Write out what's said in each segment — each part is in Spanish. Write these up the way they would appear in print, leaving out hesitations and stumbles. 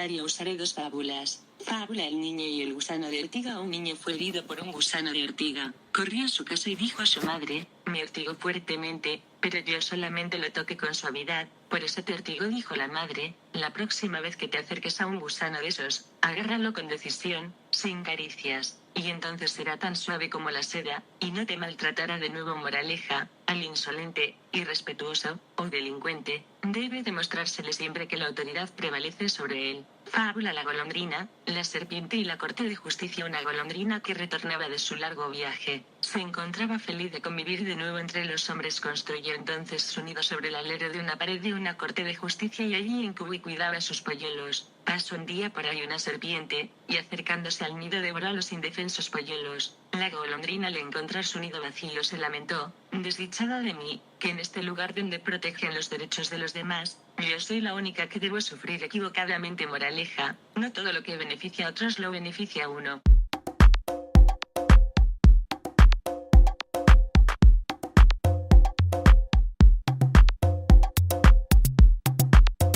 comentario usaré dos fábulas. Fábula El niño y el gusano de ortiga. Un niño fue herido por un gusano de ortiga. Corrió a su casa y dijo a su madre: me ortigó fuertemente, pero yo solamente lo toqué con suavidad. Por eso te ortigó, dijo la madre. La próxima vez que te acerques a un gusano de esos, agárralo con decisión, sin caricias, y entonces será tan suave como la seda, y no te maltratará de nuevo. Moraleja: al insolente, irrespetuoso, o delincuente, debe demostrársele siempre que la autoridad prevalece sobre él. Fábula La golondrina, la serpiente y la corte de justicia. Una golondrina que retornaba de su largo viaje, se encontraba feliz de convivir de nuevo entre los hombres. Construyó entonces su nido sobre el alero de una pared de una corte de justicia y allí incubó y cuidaba sus polluelos. Pasó un día por ahí una serpiente, y acercándose al nido devoró a los indefensos polluelos. La golondrina al encontrar su nido vacío se lamentó: desdichada de mí, que en este lugar donde protegen los derechos de los demás, yo soy la única que debo sufrir equivocadamente. Moraleja: no todo lo que beneficia a otros lo beneficia a uno.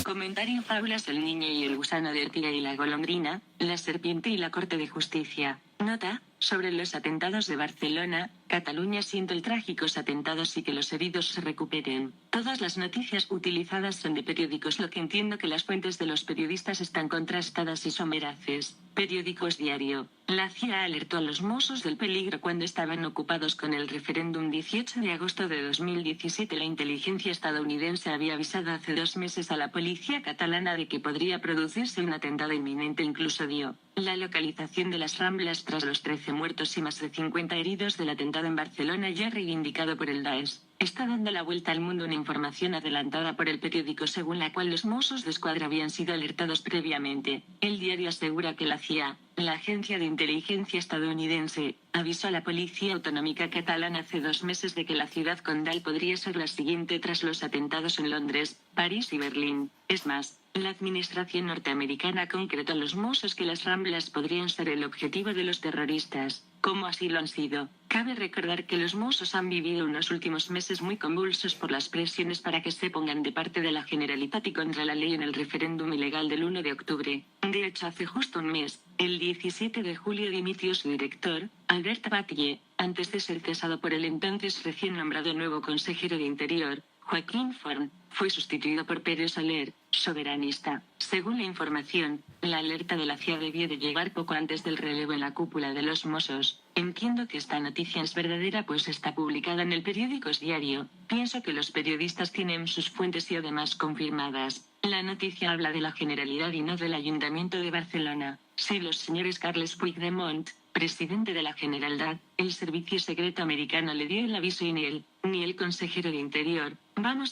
Comentario: fábulas El niño y el gusano de ortiga y la golondrina, la serpiente y la corte de justicia. Nota: sobre los atentados de Barcelona, Cataluña. Siento el trágicos atentados y que los heridos se recuperen. Todas las noticias utilizadas son de periódicos, lo que entiendo que las fuentes de los periodistas están contrastadas y son veraces. Periódicos Diario. La CIA alertó a los Mossos del peligro cuando estaban ocupados con el referéndum. 18 de agosto de 2017. La inteligencia estadounidense había avisado hace 2 meses a la policía catalana de que podría producirse un atentado inminente. Incluso dio la localización de las Ramblas tras los 13 muertos y más de 50 heridos del atentado en Barcelona ya reivindicado por el Daesh. Está dando la vuelta al mundo una información adelantada por el periódico según la cual los Mossos d'Esquadra habían sido alertados previamente. El diario asegura que la CIA, la agencia de inteligencia estadounidense, avisó a la policía autonómica catalana hace 2 meses de que la ciudad condal podría ser la siguiente tras los atentados en Londres, París y Berlín. Es más, la administración norteamericana concretó a los Mossos que las Ramblas podrían ser el objetivo de los terroristas, como así lo han sido. Cabe recordar que los Mossos han vivido unos últimos meses muy convulsos por las presiones para que se pongan de parte de la Generalitat y contra la ley en el referéndum ilegal del 1 de octubre. De hecho, hace justo un mes, el 17 de julio, dimitió su director, Albert Batlle, antes de ser cesado por el entonces recién nombrado nuevo consejero de Interior, Joaquín Forn. Fue sustituido por Pere Soler, soberanista. Según la información, la alerta de la CIA debió de llegar poco antes del relevo en la cúpula de los Mossos. Entiendo que esta noticia es verdadera pues está publicada en el periódico Diario. Pienso que los periodistas tienen sus fuentes y además confirmadas. La noticia habla de la Generalidad y no del Ayuntamiento de Barcelona. Si los señores Carles Puigdemont, presidente de la Generalitat, el servicio secreto americano le dio el aviso y ni el consejero de Interior,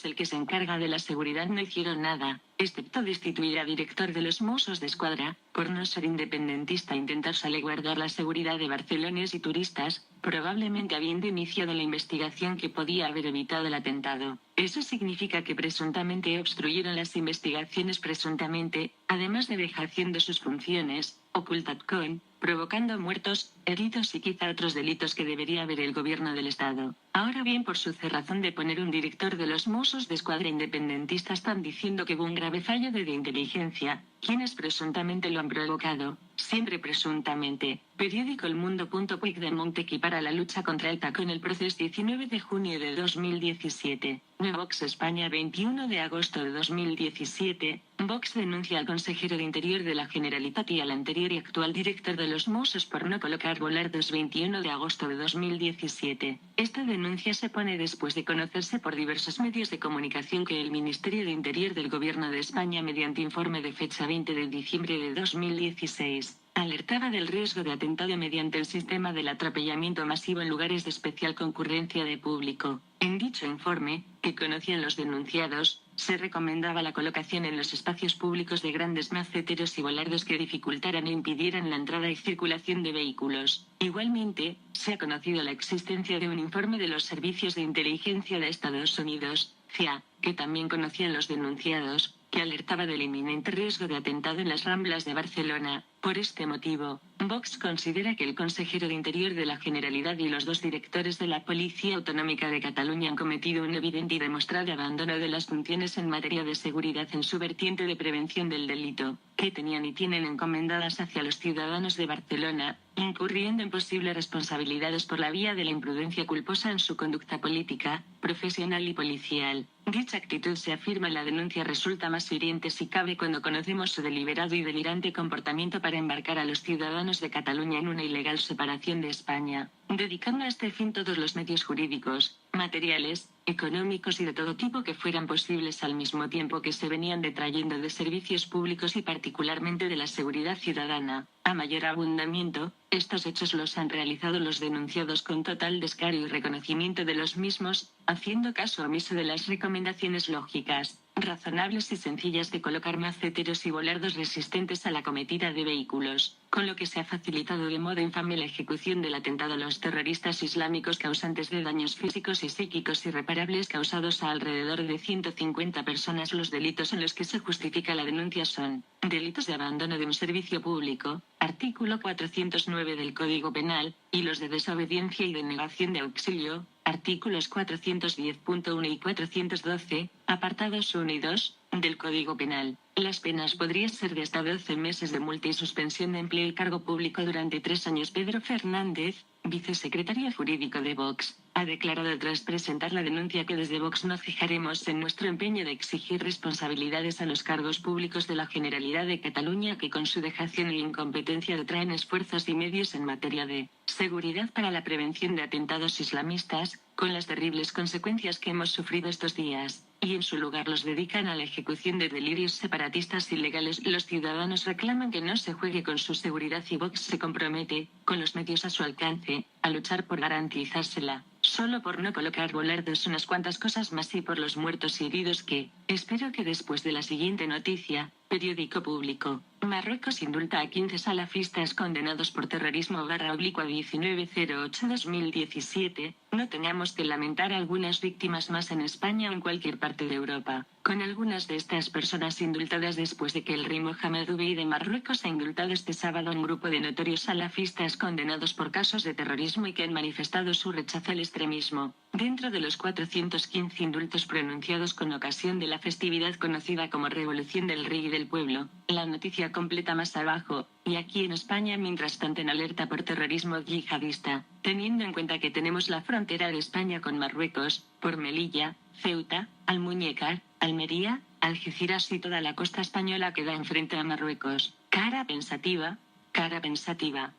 el que se encarga de la seguridad, no hicieron nada, excepto destituir a director de los Mossos d'Esquadra, por no ser independentista e intentar salvaguardar la seguridad de barcelones y turistas, probablemente habiendo iniciado la investigación que podía haber evitado el atentado. Eso significa que presuntamente obstruyeron las investigaciones presuntamente, además de vejación de sus funciones, ocultación, provocando muertos, heridos y quizá otros delitos que debería haber el gobierno del Estado. Ahora bien, por su cerrazón de poner un director de los Mossos d'Esquadra independentista, están diciendo que hubo un grave fallo de inteligencia, quienes presuntamente lo han provocado, siempre presuntamente. Periódico El Mundo. Puigdemont equipara la lucha contra ETA con el proceso. 19 de junio de 2017. Vox España. 21 de agosto de 2017. Vox denuncia al consejero de Interior de la Generalitat y al anterior y actual director de los Mossos por no colocar volardos. 21 de agosto de 2017. Esta denuncia se pone después de conocerse por diversos medios de comunicación que el Ministerio de Interior del Gobierno de España, mediante informe de fecha 20 de diciembre de 2016, alertaba del riesgo de atentado mediante el sistema del atropellamiento masivo en lugares de especial concurrencia de público. En dicho informe, que conocían los denunciados, se recomendaba la colocación en los espacios públicos de grandes maceteros y volardos que dificultaran e impidieran la entrada y circulación de vehículos. Igualmente, se ha conocido la existencia de un informe de los servicios de inteligencia de Estados Unidos, CIA, que también conocían los denunciados, que alertaba del inminente riesgo de atentado en las Ramblas de Barcelona. Por este motivo, Vox considera que el consejero de Interior de la Generalidad y los 2 directores de la Policía Autonómica de Cataluña han cometido un evidente y demostrado abandono de las funciones en materia de seguridad en su vertiente de prevención del delito. que tenían y tienen encomendadas hacia los ciudadanos de Barcelona, incurriendo en posibles responsabilidades por la vía de la imprudencia culposa en su conducta política, profesional y policial. Dicha actitud, se afirma en la denuncia, resulta más hiriente si cabe cuando conocemos su deliberado y delirante comportamiento para embarcar a los ciudadanos de Cataluña en una ilegal separación de España, dedicando a este fin todos los medios jurídicos, materiales, económicos y de todo tipo que fueran posibles, al mismo tiempo que se venían detrayendo de servicios públicos y particularmente de la seguridad ciudadana. A mayor abundamiento, estos hechos los han realizado los denunciados con total descaro y reconocimiento de los mismos, haciendo caso omiso de las recomendaciones lógicas, razonables y sencillas de colocar maceteros y volardos resistentes a la cometida de vehículos, con lo que se ha facilitado de modo infame la ejecución del atentado a los terroristas islámicos causantes de daños físicos y psíquicos irreparables causados a alrededor de 150 personas. Los delitos en los que se justifica la denuncia son: delitos de abandono de un servicio público, artículo 409 del Código Penal, y los de desobediencia y denegación de auxilio, artículos 410.1 y 412, apartados 1 y 2, del Código Penal. Las penas podrían ser de hasta 12 meses de multa y suspensión de empleo y cargo público durante 3 años. Pedro Fernández, vicesecretario jurídico de Vox, ha declarado tras presentar la denuncia que desde Vox no cejaremos en nuestro empeño de exigir responsabilidades a los cargos públicos de la Generalidad de Cataluña que con su dejación e incompetencia detraen esfuerzos y medios en materia de seguridad para la prevención de atentados islamistas, con las terribles consecuencias que hemos sufrido estos días, y en su lugar los dedican a la ejecución de delirios separatistas ilegales. Los ciudadanos reclaman que no se juegue con su seguridad y Vox se compromete, con los medios a su alcance, a luchar por garantizársela, solo por no colocar volardos unas cuantas cosas más y por los muertos y heridos que, espero que después de la siguiente noticia, periódico público, Marruecos indulta a 15 salafistas condenados por terrorismo /1908-2017, no tengamos que lamentar algunas víctimas más en España o en cualquier parte de Europa, con algunas de estas personas indultadas después de que el rey Mohamed VI de Marruecos ha indultado este sábado a un grupo de notorios salafistas condenados por casos de terrorismo y que han manifestado su rechazo al extremismo. Dentro de los 415 indultos pronunciados con ocasión de la festividad conocida como Revolución del Rey y del Pueblo, la noticia completa más abajo, y aquí en España mientras tanto en alerta por terrorismo yihadista, teniendo en cuenta que tenemos la frontera de España con Marruecos, por Melilla, Ceuta, Almuñécar, Almería, Algeciras y toda la costa española que da enfrente a Marruecos. Cara pensativa, cara pensativa.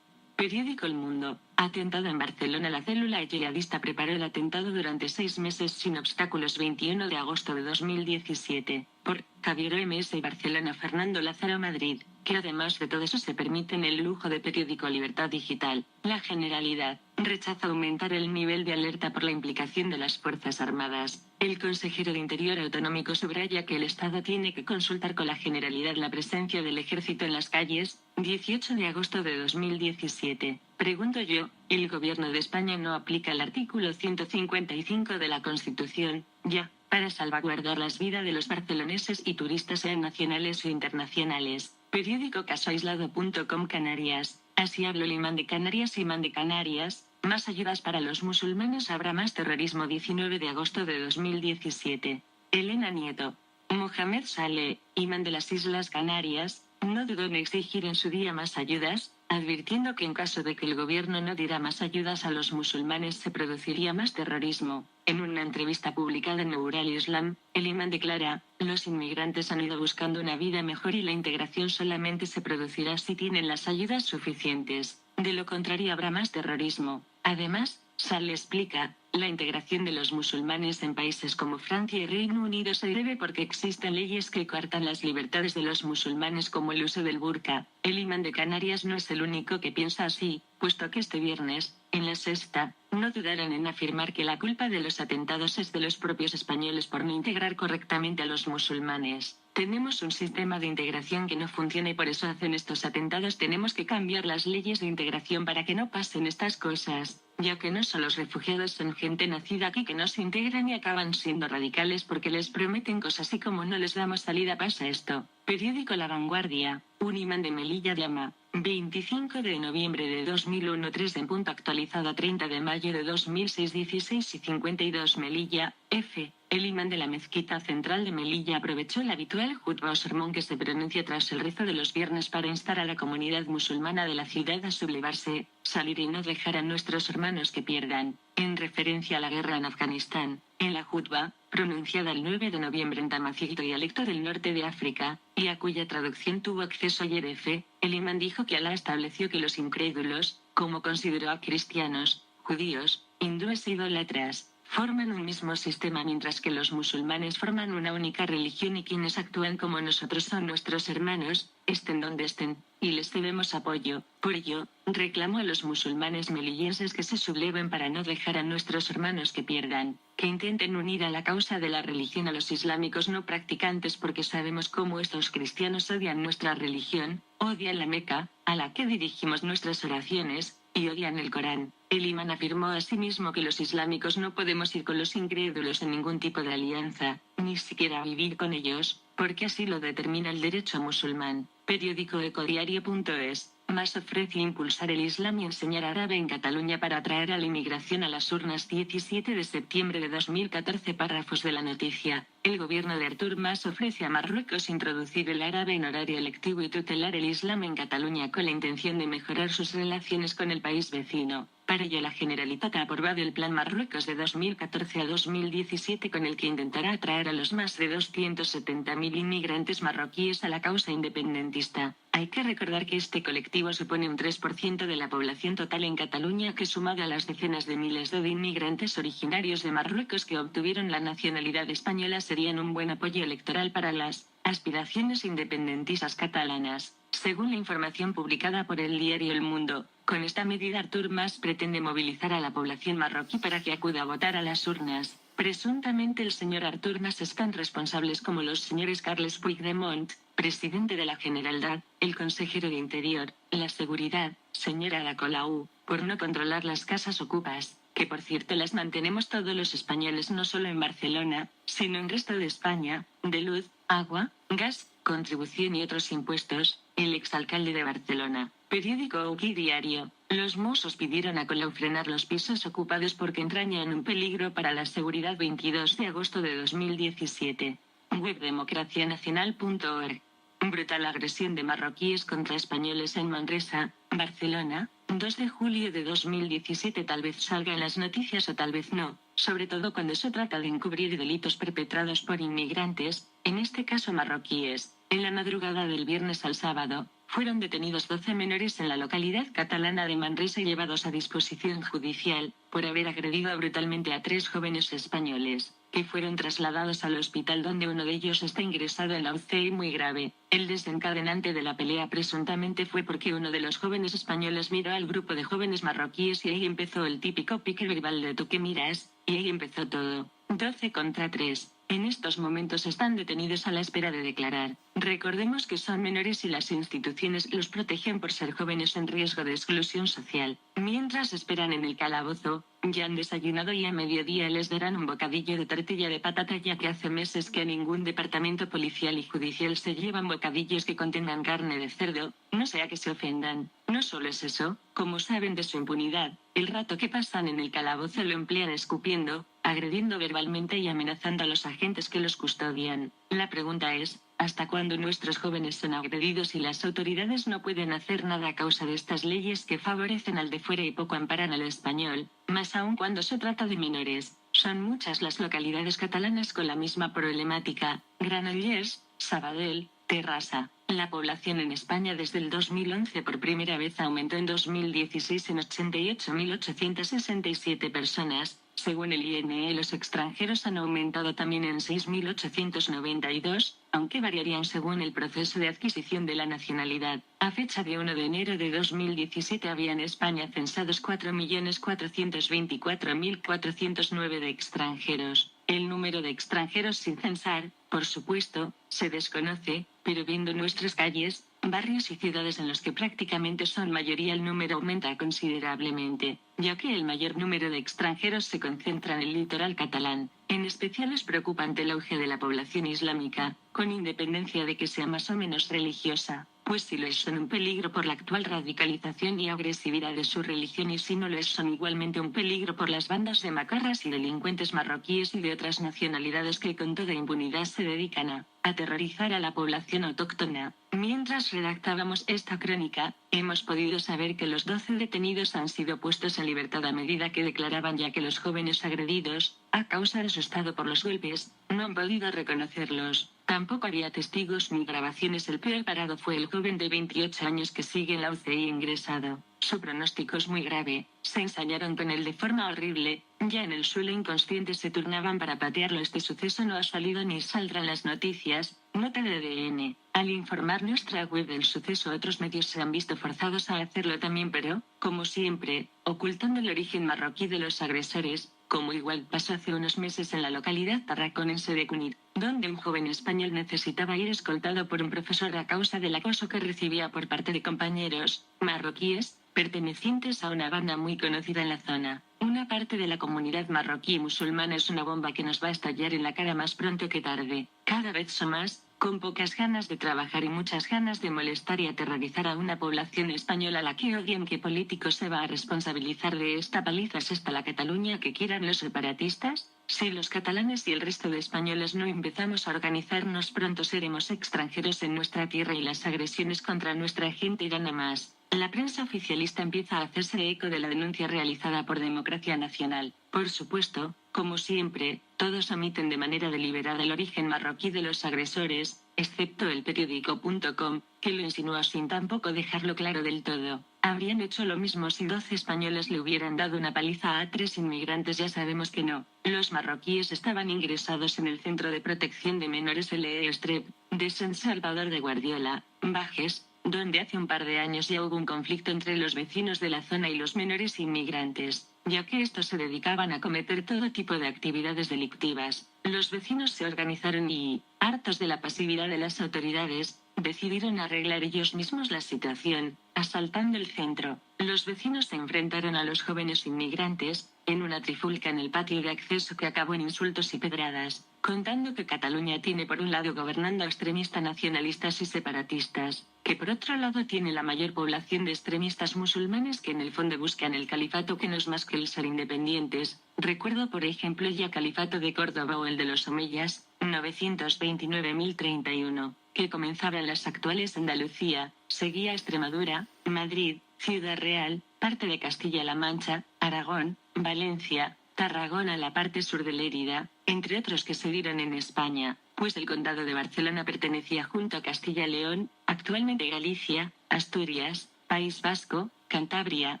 Periódico El Mundo. Atentado en Barcelona. La célula yihadista preparó el atentado durante 6 meses sin obstáculos. 21 de agosto de 2017. Por Javier OMS y Barcelona. Fernando Lázaro Madrid. Que además de todo eso se permiten el lujo de periódico Libertad Digital. La Generalidad rechaza aumentar el nivel de alerta por la implicación de las Fuerzas Armadas. El consejero de Interior autonómico subraya que el Estado tiene que consultar con la Generalidad la presencia del Ejército en las calles. 18 de agosto de 2017. Pregunto yo, ¿el gobierno de España no aplica el artículo 155 de la Constitución, ya, para salvaguardar las vidas de los barceloneses y turistas sean nacionales o internacionales? Periódico casoaislado.com Canarias. Así habló el imán de Canarias. Imán de Canarias. Más ayudas para los musulmanes, habrá más terrorismo. 19 de agosto de 2017. Elena Nieto. Mohamed Saleh, imán de las Islas Canarias, no dudó en exigir en su día más ayudas, advirtiendo que en caso de que el gobierno no diera más ayudas a los musulmanes se produciría más terrorismo. En una entrevista publicada en Noural Islam, el imán declara: los inmigrantes han ido buscando una vida mejor y la integración solamente se producirá si tienen las ayudas suficientes. De lo contrario habrá más terrorismo. Además, Saleh explica, la integración de los musulmanes en países como Francia y Reino Unido se debe porque existen leyes que coartan las libertades de los musulmanes como el uso del burka. El imán de Canarias no es el único que piensa así, puesto que este viernes, en La Sexta, no dudaron en afirmar que la culpa de los atentados es de los propios españoles por no integrar correctamente a los musulmanes. Tenemos un sistema de integración que no funciona y por eso hacen estos atentados. Tenemos que cambiar las leyes de integración para que no pasen estas cosas, ya que no solo los refugiados son gente nacida aquí que no se integran y acaban siendo radicales porque les prometen cosas y como no les damos salida pasa esto. Periódico La Vanguardia. Un imán de Melilla llama. 25 de noviembre de 2001 3 en punto actualizado a 30 de mayo de 2006 16 y 52 Melilla, F. el imán de la mezquita central de Melilla aprovechó el habitual jutba o sermón que se pronuncia tras el rezo de los viernes para instar a la comunidad musulmana de la ciudad a sublevarse, salir y no dejar a nuestros hermanos que pierdan, en referencia a la guerra en Afganistán. En la jutba, pronunciada el 9 de noviembre en Tamazigh, dialecto del norte de África, y a cuya traducción tuvo acceso YDF, el imán dijo que Alá estableció que los incrédulos, como consideró a cristianos, judíos, hindúes e idólatras, forman un mismo sistema mientras que los musulmanes forman una única religión y quienes actúan como nosotros son nuestros hermanos, estén donde estén, y les debemos apoyo. Por ello, reclamó a los musulmanes melillenses que se subleven para no dejar a nuestros hermanos que pierdan, que intenten unir a la causa de la religión a los islámicos no practicantes porque sabemos cómo estos cristianos odian nuestra religión, odian la Meca, a la que dirigimos nuestras oraciones, y odian el Corán. El imán afirmó asimismo que los islámicos no podemos ir con los incrédulos en ningún tipo de alianza, ni siquiera vivir con ellos, porque así lo determina el derecho musulmán. Periódico Ecodiario.es. Mas ofrece impulsar el Islam y enseñar árabe en Cataluña para atraer a la inmigración a las urnas. 17 de septiembre de 2014. Párrafos de la noticia. El gobierno de Artur Mas ofrece a Marruecos introducir el árabe en horario lectivo y tutelar el Islam en Cataluña con la intención de mejorar sus relaciones con el país vecino. Para ello la Generalitat ha aprobado el Plan Marruecos de 2014 a 2017 con el que intentará atraer a los más de 270.000 inmigrantes marroquíes a la causa independentista. Hay que recordar que este colectivo supone un 3% de la población total en Cataluña, que sumado a las decenas de miles de inmigrantes originarios de Marruecos que obtuvieron la nacionalidad española serían un buen apoyo electoral para las aspiraciones independentistas catalanas. Según la información publicada por el diario El Mundo, con esta medida Artur Mas pretende movilizar a la población marroquí para que acuda a votar a las urnas. Presuntamente el señor Artur Mas es tan responsables como los señores Carles Puigdemont, presidente de la Generalitat, el consejero de Interior, la Seguridad, señora Ada Colau, por no controlar las casas ocupas, que por cierto las mantenemos todos los españoles no solo en Barcelona, sino en resto de España, de luz, agua, gas, contribución y otros impuestos. El exalcalde de Barcelona. Periódico Uki Diario. Los Mossos pidieron a Colau frenar los pisos ocupados porque entrañan un peligro para la seguridad. 22 de agosto de 2017. Web democracianacional.org. Brutal agresión de marroquíes contra españoles en Manresa, Barcelona, 2 de julio de 2017. Tal vez salga en las noticias o tal vez no, sobre todo cuando se trata de encubrir delitos perpetrados por inmigrantes, en este caso marroquíes. En la madrugada del viernes al sábado, fueron detenidos 12 menores en la localidad catalana de Manresa y llevados a disposición judicial, por haber agredido brutalmente a 3 jóvenes españoles, que fueron trasladados al hospital donde uno de ellos está ingresado en la UCI muy grave. El desencadenante de la pelea presuntamente fue porque uno de los jóvenes españoles miró al grupo de jóvenes marroquíes y ahí empezó el típico pique verbal de tú que miras, y ahí empezó todo. 12 contra 3. En estos momentos están detenidos a la espera de declarar. Recordemos que son menores y las instituciones los protegen por ser jóvenes en riesgo de exclusión social. Mientras esperan en el calabozo, ya han desayunado y a mediodía les darán un bocadillo de tortilla de patata, ya que hace meses que a ningún departamento policial y judicial se llevan bocadillos que contengan carne de cerdo, no sea que se ofendan. No solo es eso, como saben de su impunidad, el rato que pasan en el calabozo lo emplean escupiendo, agrediendo verbalmente y amenazando a los agentes que los custodian. La pregunta es, ¿hasta cuándo nuestros jóvenes son agredidos y las autoridades no pueden hacer nada a causa de estas leyes que favorecen al de fuera y poco amparan al español, más aún cuando se trata de menores? Son muchas las localidades catalanas con la misma problemática: Granollers, Sabadell, Terrassa. La población en España desde el 2011 por primera vez aumentó en 2016 en 88.867 personas. Según el INE, los extranjeros han aumentado también en 6.892, aunque variarían según el proceso de adquisición de la nacionalidad. A fecha de 1 de enero de 2017 había en España censados 4.424.409 de extranjeros. El número de extranjeros sin censar, por supuesto, se desconoce, pero viendo nuestras calles, barrios y ciudades en los que prácticamente son mayoría, el número aumenta considerablemente, ya que el mayor número de extranjeros se concentra en el litoral catalán. En especial es preocupante el auge de la población islámica, con independencia de que sea más o menos religiosa. pues si lo es son un peligro por la actual radicalización y agresividad de su religión, y si no lo es son igualmente un peligro por las bandas de macarras y delincuentes marroquíes y de otras nacionalidades que con toda impunidad se dedican a aterrorizar a la población autóctona. Mientras redactábamos esta crónica, hemos podido saber que los 12 detenidos han sido puestos en libertad a medida que declaraban, ya que los jóvenes agredidos, a causa de su estado por los golpes, no han podido reconocerlos. Tampoco había testigos ni grabaciones. El peor parado fue el joven de 28 años que sigue en la UCI ingresado. Su pronóstico es muy grave. Se ensañaron con él de forma horrible. Ya en el suelo inconsciente se turnaban para patearlo. Este suceso no ha salido ni saldrá en las noticias. Nota de DN. Al informar nuestra web del suceso, otros medios se han visto forzados a hacerlo también, pero, como siempre, ocultando el origen marroquí de los agresores, como igual pasó hace unos meses en la localidad tarraconense de Cunit, donde un joven español necesitaba ir escoltado por un profesor a causa del acoso que recibía por parte de compañeros marroquíes, pertenecientes a una banda muy conocida en la zona. Una parte de la comunidad marroquí musulmana es una bomba que nos va a estallar en la cara más pronto que tarde. Cada vez son más, con pocas ganas de trabajar y muchas ganas de molestar y aterrorizar a una población española a la que odian. ¿Qué político se va a responsabilizar de esta paliza? ¿Es esta la Cataluña que quieran los separatistas? Si los catalanes y el resto de españoles no empezamos a organizarnos, pronto seremos extranjeros en nuestra tierra y las agresiones contra nuestra gente irán a más. La prensa oficialista empieza a hacerse eco de la denuncia realizada por Democracia Nacional. Por supuesto, como siempre, todos omiten de manera deliberada el origen marroquí de los agresores, excepto el periódico.com, que lo insinúa sin tampoco dejarlo claro del todo. Habrían hecho lo mismo si 12 españoles le hubieran dado una paliza a 3 inmigrantes. Ya sabemos que no. Los marroquíes estaban ingresados en el Centro de Protección de Menores LE Strep, de San Salvador de Guardiola, Bages, donde hace un par de años ya hubo un conflicto entre los vecinos de la zona y los menores inmigrantes, ya que estos se dedicaban a cometer todo tipo de actividades delictivas. Los vecinos se organizaron y, hartos de la pasividad de las autoridades, decidieron arreglar ellos mismos la situación, asaltando el centro. Los vecinos se enfrentaron a los jóvenes inmigrantes, en una trifulca en el patio de acceso que acabó en insultos y pedradas, contando que Cataluña tiene por un lado gobernando a extremistas nacionalistas y separatistas, que por otro lado tiene la mayor población de extremistas musulmanes que en el fondo buscan el califato, que no es más que el ser independientes. Recuerdo por ejemplo ya Califato de Córdoba o el de los Omeyas, 929.031, que comenzaba en las actuales Andalucía, seguía Extremadura, Madrid, Ciudad Real, parte de Castilla-La Mancha, Aragón, Valencia, Tarragona, la parte sur de Lérida, entre otros que se dieron en España, pues el condado de Barcelona pertenecía junto a Castilla-León, actualmente Galicia, Asturias, País Vasco, Cantabria,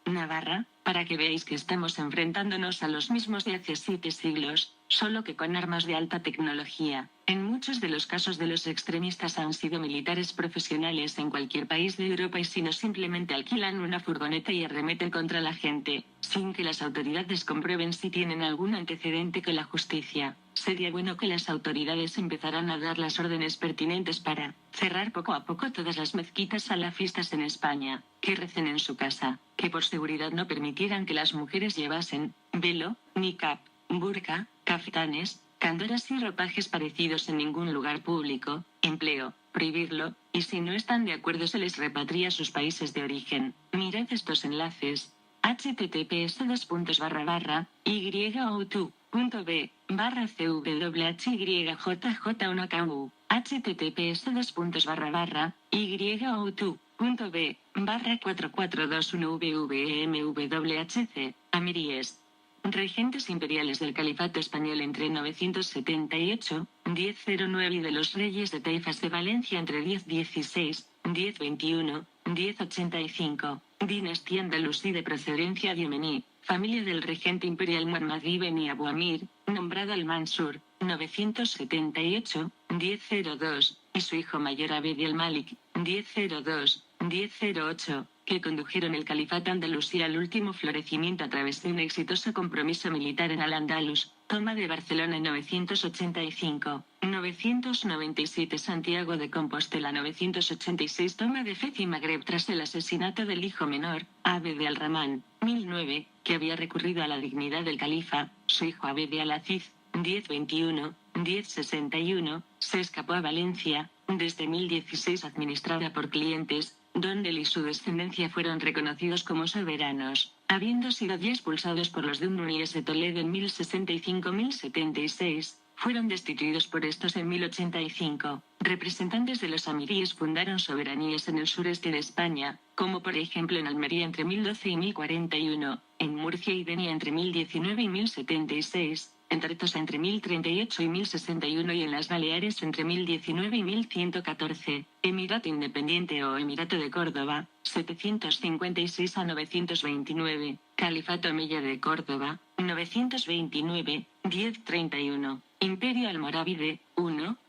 Navarra, para que veáis que estamos enfrentándonos a los mismos de hace 7 siglos, solo que con armas de alta tecnología. En muchos de los casos de los extremistas han sido militares profesionales en cualquier país de Europa, y si no simplemente alquilan una furgoneta y arremeten contra la gente, sin que las autoridades comprueben si tienen algún antecedente con la justicia. Sería bueno que las autoridades empezaran a dar las órdenes pertinentes para cerrar poco a poco todas las mezquitas salafistas en España, que recen en su casa, que por seguridad no permitieran que las mujeres llevasen velo, niqab, burka, caftanes, candoras y ropajes parecidos en ningún lugar público, empleo, prohibirlo, y si no están de acuerdo se les repatria a sus países de origen. Mirad estos enlaces: https://y.b/cwhyjj1ku, https://y.b/44221vvmwhc. Amiríes. Regentes imperiales del Califato Español entre 978, 1009 y de los reyes de Taifas de Valencia entre 1016, 1021, 1085. Dinastía andalusí de procedencia yemení, familia del regente imperial Muhammad ibn Abu Amir, nombrado al-Mansur, 978, 1002, y su hijo mayor Abd al-Malik, 1002, 1008, que condujeron el califato andalusí al último florecimiento a través de un exitoso compromiso militar en Al-Ándalus. Toma de Barcelona en 985, 997 Santiago de Compostela 986 Toma de Fez y Magreb tras el asesinato del hijo menor, Abd al-Rahman, 1009, que había recurrido a la dignidad del califa, su hijo Abd al-Aziz, 1021, 1061, se escapó a Valencia, desde 1016 administrada por clientes, donde él y su descendencia fueron reconocidos como soberanos, habiendo sido ya expulsados por los dumnúes de Toledo en 1065-1076, fueron destituidos por estos en 1085. Representantes de los amiríes fundaron soberanías en el sureste de España, como por ejemplo en Almería entre 1012 y 1041, en Murcia y Denia entre 1019 y 1076, en Tartosa entre 1038 y 1061 y en las Baleares entre 1019 y 1114, Emirato Independiente o Emirato de Córdoba, 756 a 929, Califato Omeya de Córdoba, 929, 1031, Imperio Almorávide,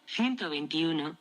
121,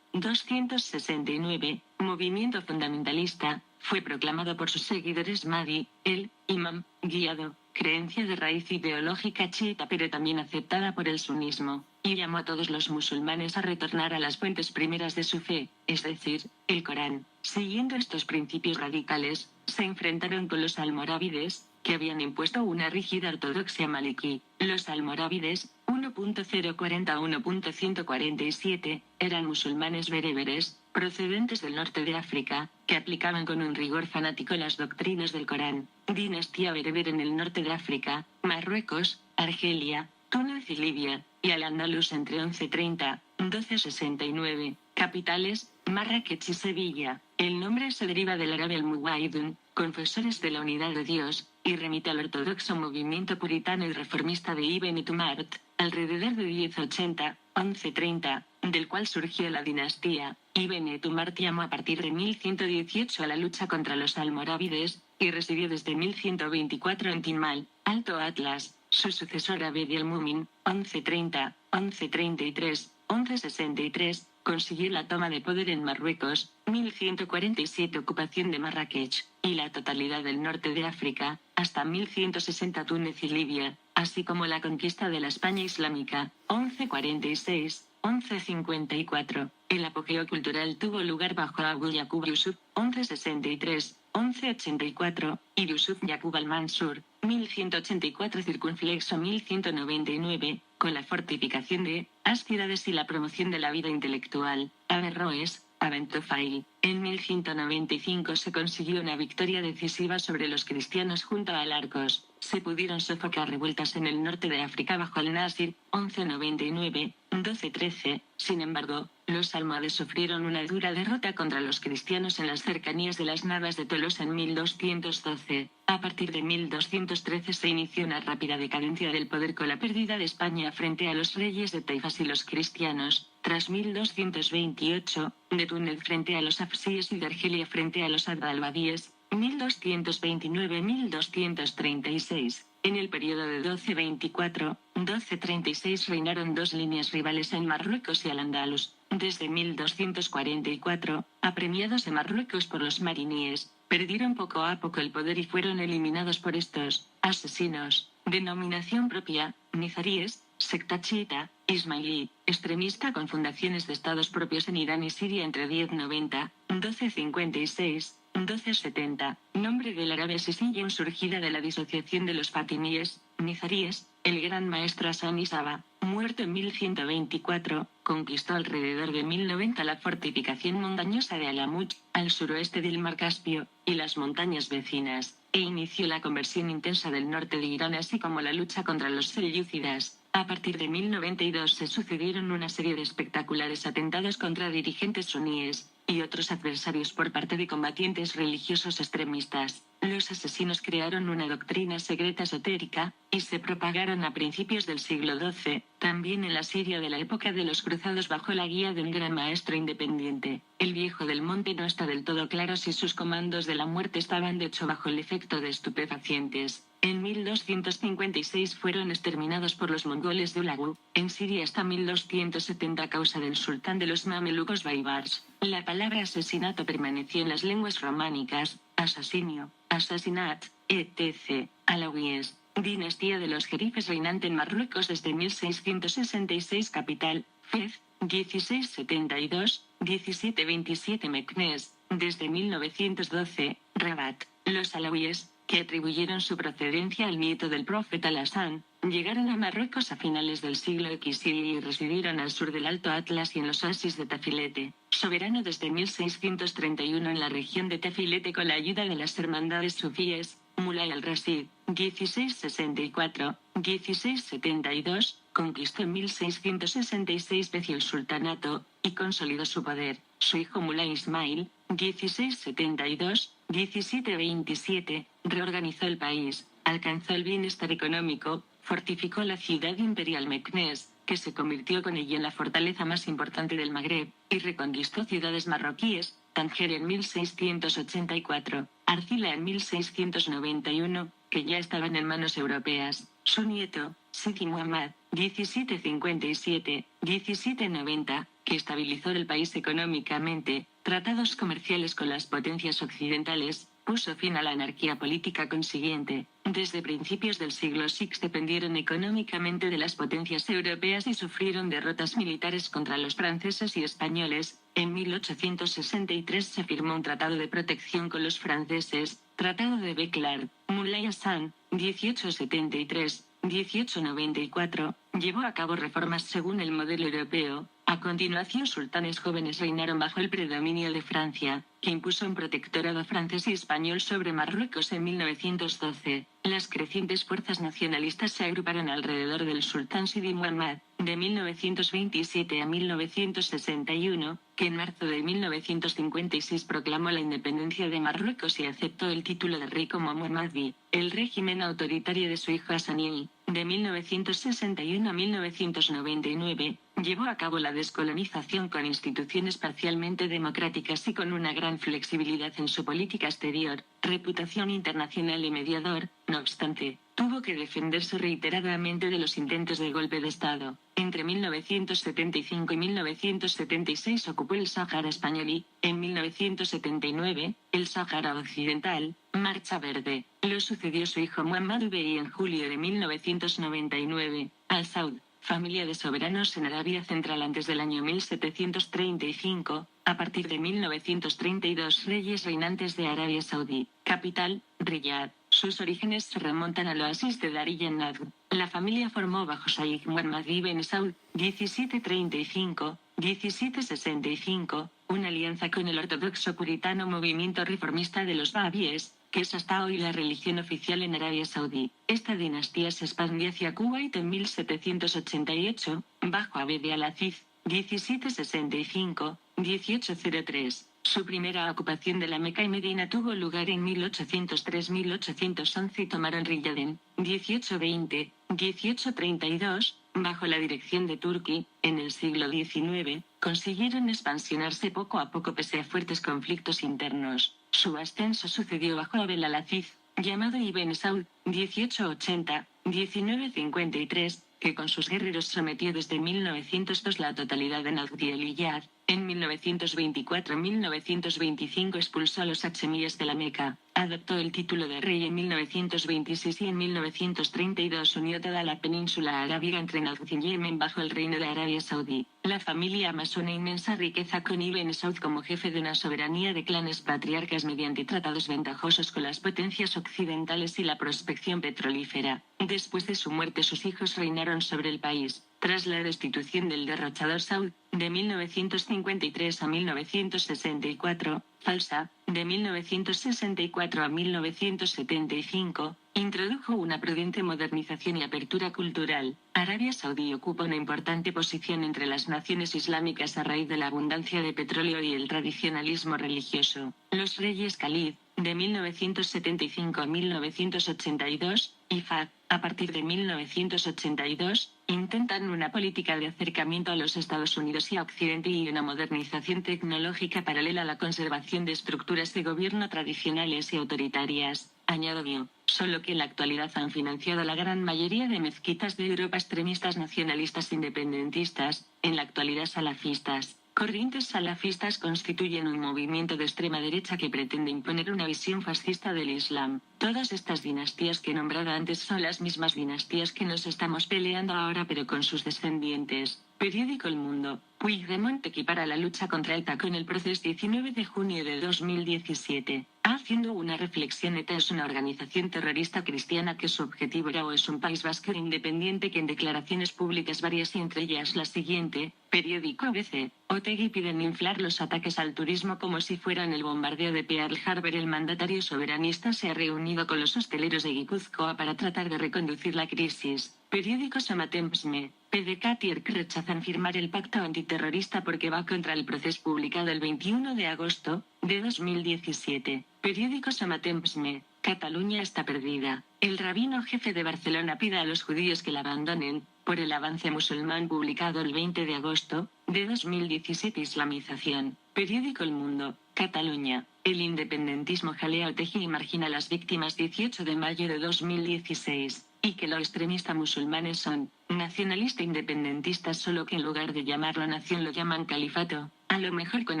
269, Movimiento Fundamentalista, fue proclamado por sus seguidores Mahdi, el imam, guiado, creencia de raíz ideológica chiita pero también aceptada por el sunismo, y llamó a todos los musulmanes a retornar a las fuentes primeras de su fe, es decir, el Corán. Siguiendo estos principios radicales, se enfrentaron con los almorávides, que habían impuesto una rígida ortodoxia maliquí. Los almorávides, 1.041.147, eran musulmanes bereberes, procedentes del norte de África, que aplicaban con un rigor fanático las doctrinas del Corán. Dinastía bereber en el norte de África, Marruecos, Argelia, Túnez y Libia, y Al-Ándalus entre 1130, 1269. Capitales, Marrakech y Sevilla. El nombre se deriva del árabe al-Muwahidun, confesores de la unidad de Dios, y remite al ortodoxo movimiento puritano y reformista de Ibn Tumart, alrededor de 1080, 1130, del cual surgió la dinastía. Ibn Tumart llamó a partir de 1118 a la lucha contra los almorávides, y residió desde 1124 en Timal, Alto Atlas. Su sucesor Abd al-Mumin, 1130, 1133, 1163, consiguió la toma de poder en Marruecos, 1147 ocupación de Marrakech, y la totalidad del norte de África, hasta 1160 Túnez y Libia, así como la conquista de la España islámica, 1146, 1154. El apogeo cultural tuvo lugar bajo Abu Yaqub Yusuf, 1163, 1184, y Yusuf Yaqub al-Mansur, 1184 circunflexo 1199, con la fortificación de las ciudades y la promoción de la vida intelectual, Averroes, Abentofail. En 1195 se consiguió una victoria decisiva sobre los cristianos junto a Alarcos. Se pudieron sofocar revueltas en el norte de África bajo el Nasir, 1199, 1213. Sin embargo, los almohades sufrieron una dura derrota contra los cristianos en las cercanías de las Navas de Tolosa en 1212. A partir de 1213 se inició una rápida decadencia del poder con la pérdida de España frente a los reyes de Taifas y los cristianos. Tras 1228, de Túnez frente a los hafsíes y de Argelia frente a los abdalbadíes, 1229-1236. En el periodo de 1224-1236 reinaron dos líneas rivales en Marruecos y Al-Ándalus. Desde 1244, apremiados de Marruecos por los mariníes, perdieron poco a poco el poder y fueron eliminados por estos asesinos. Denominación propia, nizaríes, secta chiita, ismailí, extremista con fundaciones de estados propios en Irán y Siria entre 1090, 1256, 1270. Nombre del árabe Sisiyun surgida de la disociación de los fatimíes, nizaríes. El gran maestro Hassan Isaba, muerto en 1124, conquistó alrededor de 1090 la fortificación montañosa de Alamut, al suroeste del mar Caspio, y las montañas vecinas, e inició la conversión intensa del norte de Irán así como la lucha contra los selyúcidas. A partir de 1092 se sucedieron una serie de espectaculares atentados contra dirigentes suníes y otros adversarios por parte de combatientes religiosos extremistas. Los asesinos crearon una doctrina secreta esotérica, y se propagaron a principios del siglo XII, también en la Siria de la época de los cruzados bajo la guía de un gran maestro independiente. El viejo del monte no está del todo claro si sus comandos de la muerte estaban de hecho bajo el efecto de estupefacientes. En 1256 fueron exterminados por los mongoles de Ulagu, en Siria hasta 1270 a causa del sultán de los mamelucos Baibars. La palabra asesinato permaneció en las lenguas románicas, asasinio, asasinat, etc. Alawíes, dinastía de los jerifes reinante en Marruecos desde 1666 capital, Fez, 1672, 1727 Meknès, desde 1912, Rabat. Los alawíes, que atribuyeron su procedencia al nieto del profeta Al-Hassan, llegaron a Marruecos a finales del siglo X y residieron al sur del Alto Atlas y en los oasis de Tafilete, soberano desde 1631 en la región de Tafilete con la ayuda de las hermandades sufíes, Mulay al-Rasid, 1664-1672, conquistó en 1666 Beci el sultanato, y consolidó su poder. Su hijo Mulay Ismail, 1672-1727, reorganizó el país, alcanzó el bienestar económico, fortificó la ciudad imperial Meknès, que se convirtió con ella en la fortaleza más importante del Magreb, y reconquistó ciudades marroquíes, Tánger en 1684, Arcila en 1691, que ya estaban en manos europeas. Su nieto, Sidi Muhammad, 1757-1790, que estabilizó el país económicamente, tratados comerciales con las potencias occidentales, puso fin a la anarquía política consiguiente. Desde principios del siglo VI dependieron económicamente de las potencias europeas y sufrieron derrotas militares contra los franceses y españoles. En 1863 se firmó un tratado de protección con los franceses, Tratado de Béclar. Mulay Hassan, 1873-1894, llevó a cabo reformas según el modelo europeo. A continuación, sultanes jóvenes reinaron bajo el predominio de Francia, que impuso un protectorado francés y español sobre Marruecos en 1912. Las crecientes fuerzas nacionalistas se agruparon alrededor del sultán Sidi Muhammad, de 1927 a 1961, que en marzo de 1956 proclamó la independencia de Marruecos y aceptó el título de rey como Muhammad V. El régimen autoritario de su hijo Hassani, de 1961 a 1999, llevó a cabo la descolonización con instituciones parcialmente democráticas y con una gran flexibilidad en su política exterior, reputación internacional y mediador. No obstante, tuvo que defenderse reiteradamente de los intentos de golpe de Estado. Entre 1975 y 1976 ocupó el Sáhara español y, en 1979, el Sáhara Occidental, Marcha Verde. Lo sucedió su hijo Muhammad V y en julio de 1999, Al-Saud, familia de soberanos en Arabia Central antes del año 1735, a partir de 1932 reyes reinantes de Arabia Saudí, capital, Riyad. Sus orígenes se remontan al oasis de Dar el-Nadr. La familia formó bajo Shaikh Muhammad ibn Saud, 1735-1765, una alianza con el ortodoxo puritano movimiento reformista de los Wahabíes, que es hasta hoy la religión oficial en Arabia Saudí. Esta dinastía se expandió hacia Kuwait en 1788, bajo Abd al-Aziz, 1765-1803. Su primera ocupación de la Meca y Medina tuvo lugar en 1803-1811 y tomaron Riyad en 1820-1832, bajo la dirección de Turki. En el siglo XIX, consiguieron expansionarse poco a poco pese a fuertes conflictos internos. Su ascenso sucedió bajo Abd al-Aziz, llamado Ibn Saud, 1880-1953, que con sus guerreros sometió desde 1902 la totalidad de Najd y el-Iyad. En 1924-1925 expulsó a los hachemíes de la Meca, adoptó el título de rey en 1926 y en 1932 unió toda la península arábiga entre Najd y Yemen bajo el reino de Arabia Saudí. La familia amasó una inmensa riqueza con Ibn Saud como jefe de una soberanía de clanes patriarcas mediante tratados ventajosos con las potencias occidentales y la prospección petrolífera. Después de su muerte sus hijos reinaron sobre el país. Tras la destitución del derrochador Saud, de 1953 a 1964, Falsa, de 1964 a 1975, introdujo una prudente modernización y apertura cultural. Arabia Saudí ocupa una importante posición entre las naciones islámicas a raíz de la abundancia de petróleo y el tradicionalismo religioso. Los reyes Khalid, de 1975 a 1982, y Fahd, a partir de 1982, intentan una política de acercamiento a los Estados Unidos y a Occidente y una modernización tecnológica paralela a la conservación de estructuras de gobierno tradicionales y autoritarias. Añadió, solo que en la actualidad han financiado la gran mayoría de mezquitas de Europa extremistas nacionalistas independentistas, en la actualidad salafistas. Corrientes salafistas constituyen un movimiento de extrema derecha que pretende imponer una visión fascista del Islam. Todas estas dinastías que he nombrado antes son las mismas dinastías que nos estamos peleando ahora pero con sus descendientes. Periódico El Mundo. Puigdemont equipara la lucha contra ETA con el proceso 19 de junio de 2017. Haciendo una reflexión, ETA es una organización terrorista cristiana que su objetivo era o es un país vasco independiente que en declaraciones públicas varias y entre ellas la siguiente, periódico ABC, Otegi piden inflar los ataques al turismo como si fueran el bombardeo de Pearl Harbor. El mandatario soberanista se ha reunido con los hosteleros de Guipúzcoa para tratar de reconducir la crisis. Periódico Somatempsme. PDeCAT y ERC rechazan firmar el pacto antiterrorista porque va contra el proceso publicado el 21 de agosto de 2017. Periódico Somatempsme. Cataluña está perdida. El rabino jefe de Barcelona pide a los judíos que la abandonen, por el avance musulmán publicado el 20 de agosto de 2017. Islamización. Periódico El Mundo. Cataluña. El independentismo jalea a Otegi y margina a las víctimas 18 de mayo de 2016. Y que los extremistas musulmanes son nacionalista independentistas, solo que en lugar de llamarlo nación lo llaman califato. A lo mejor con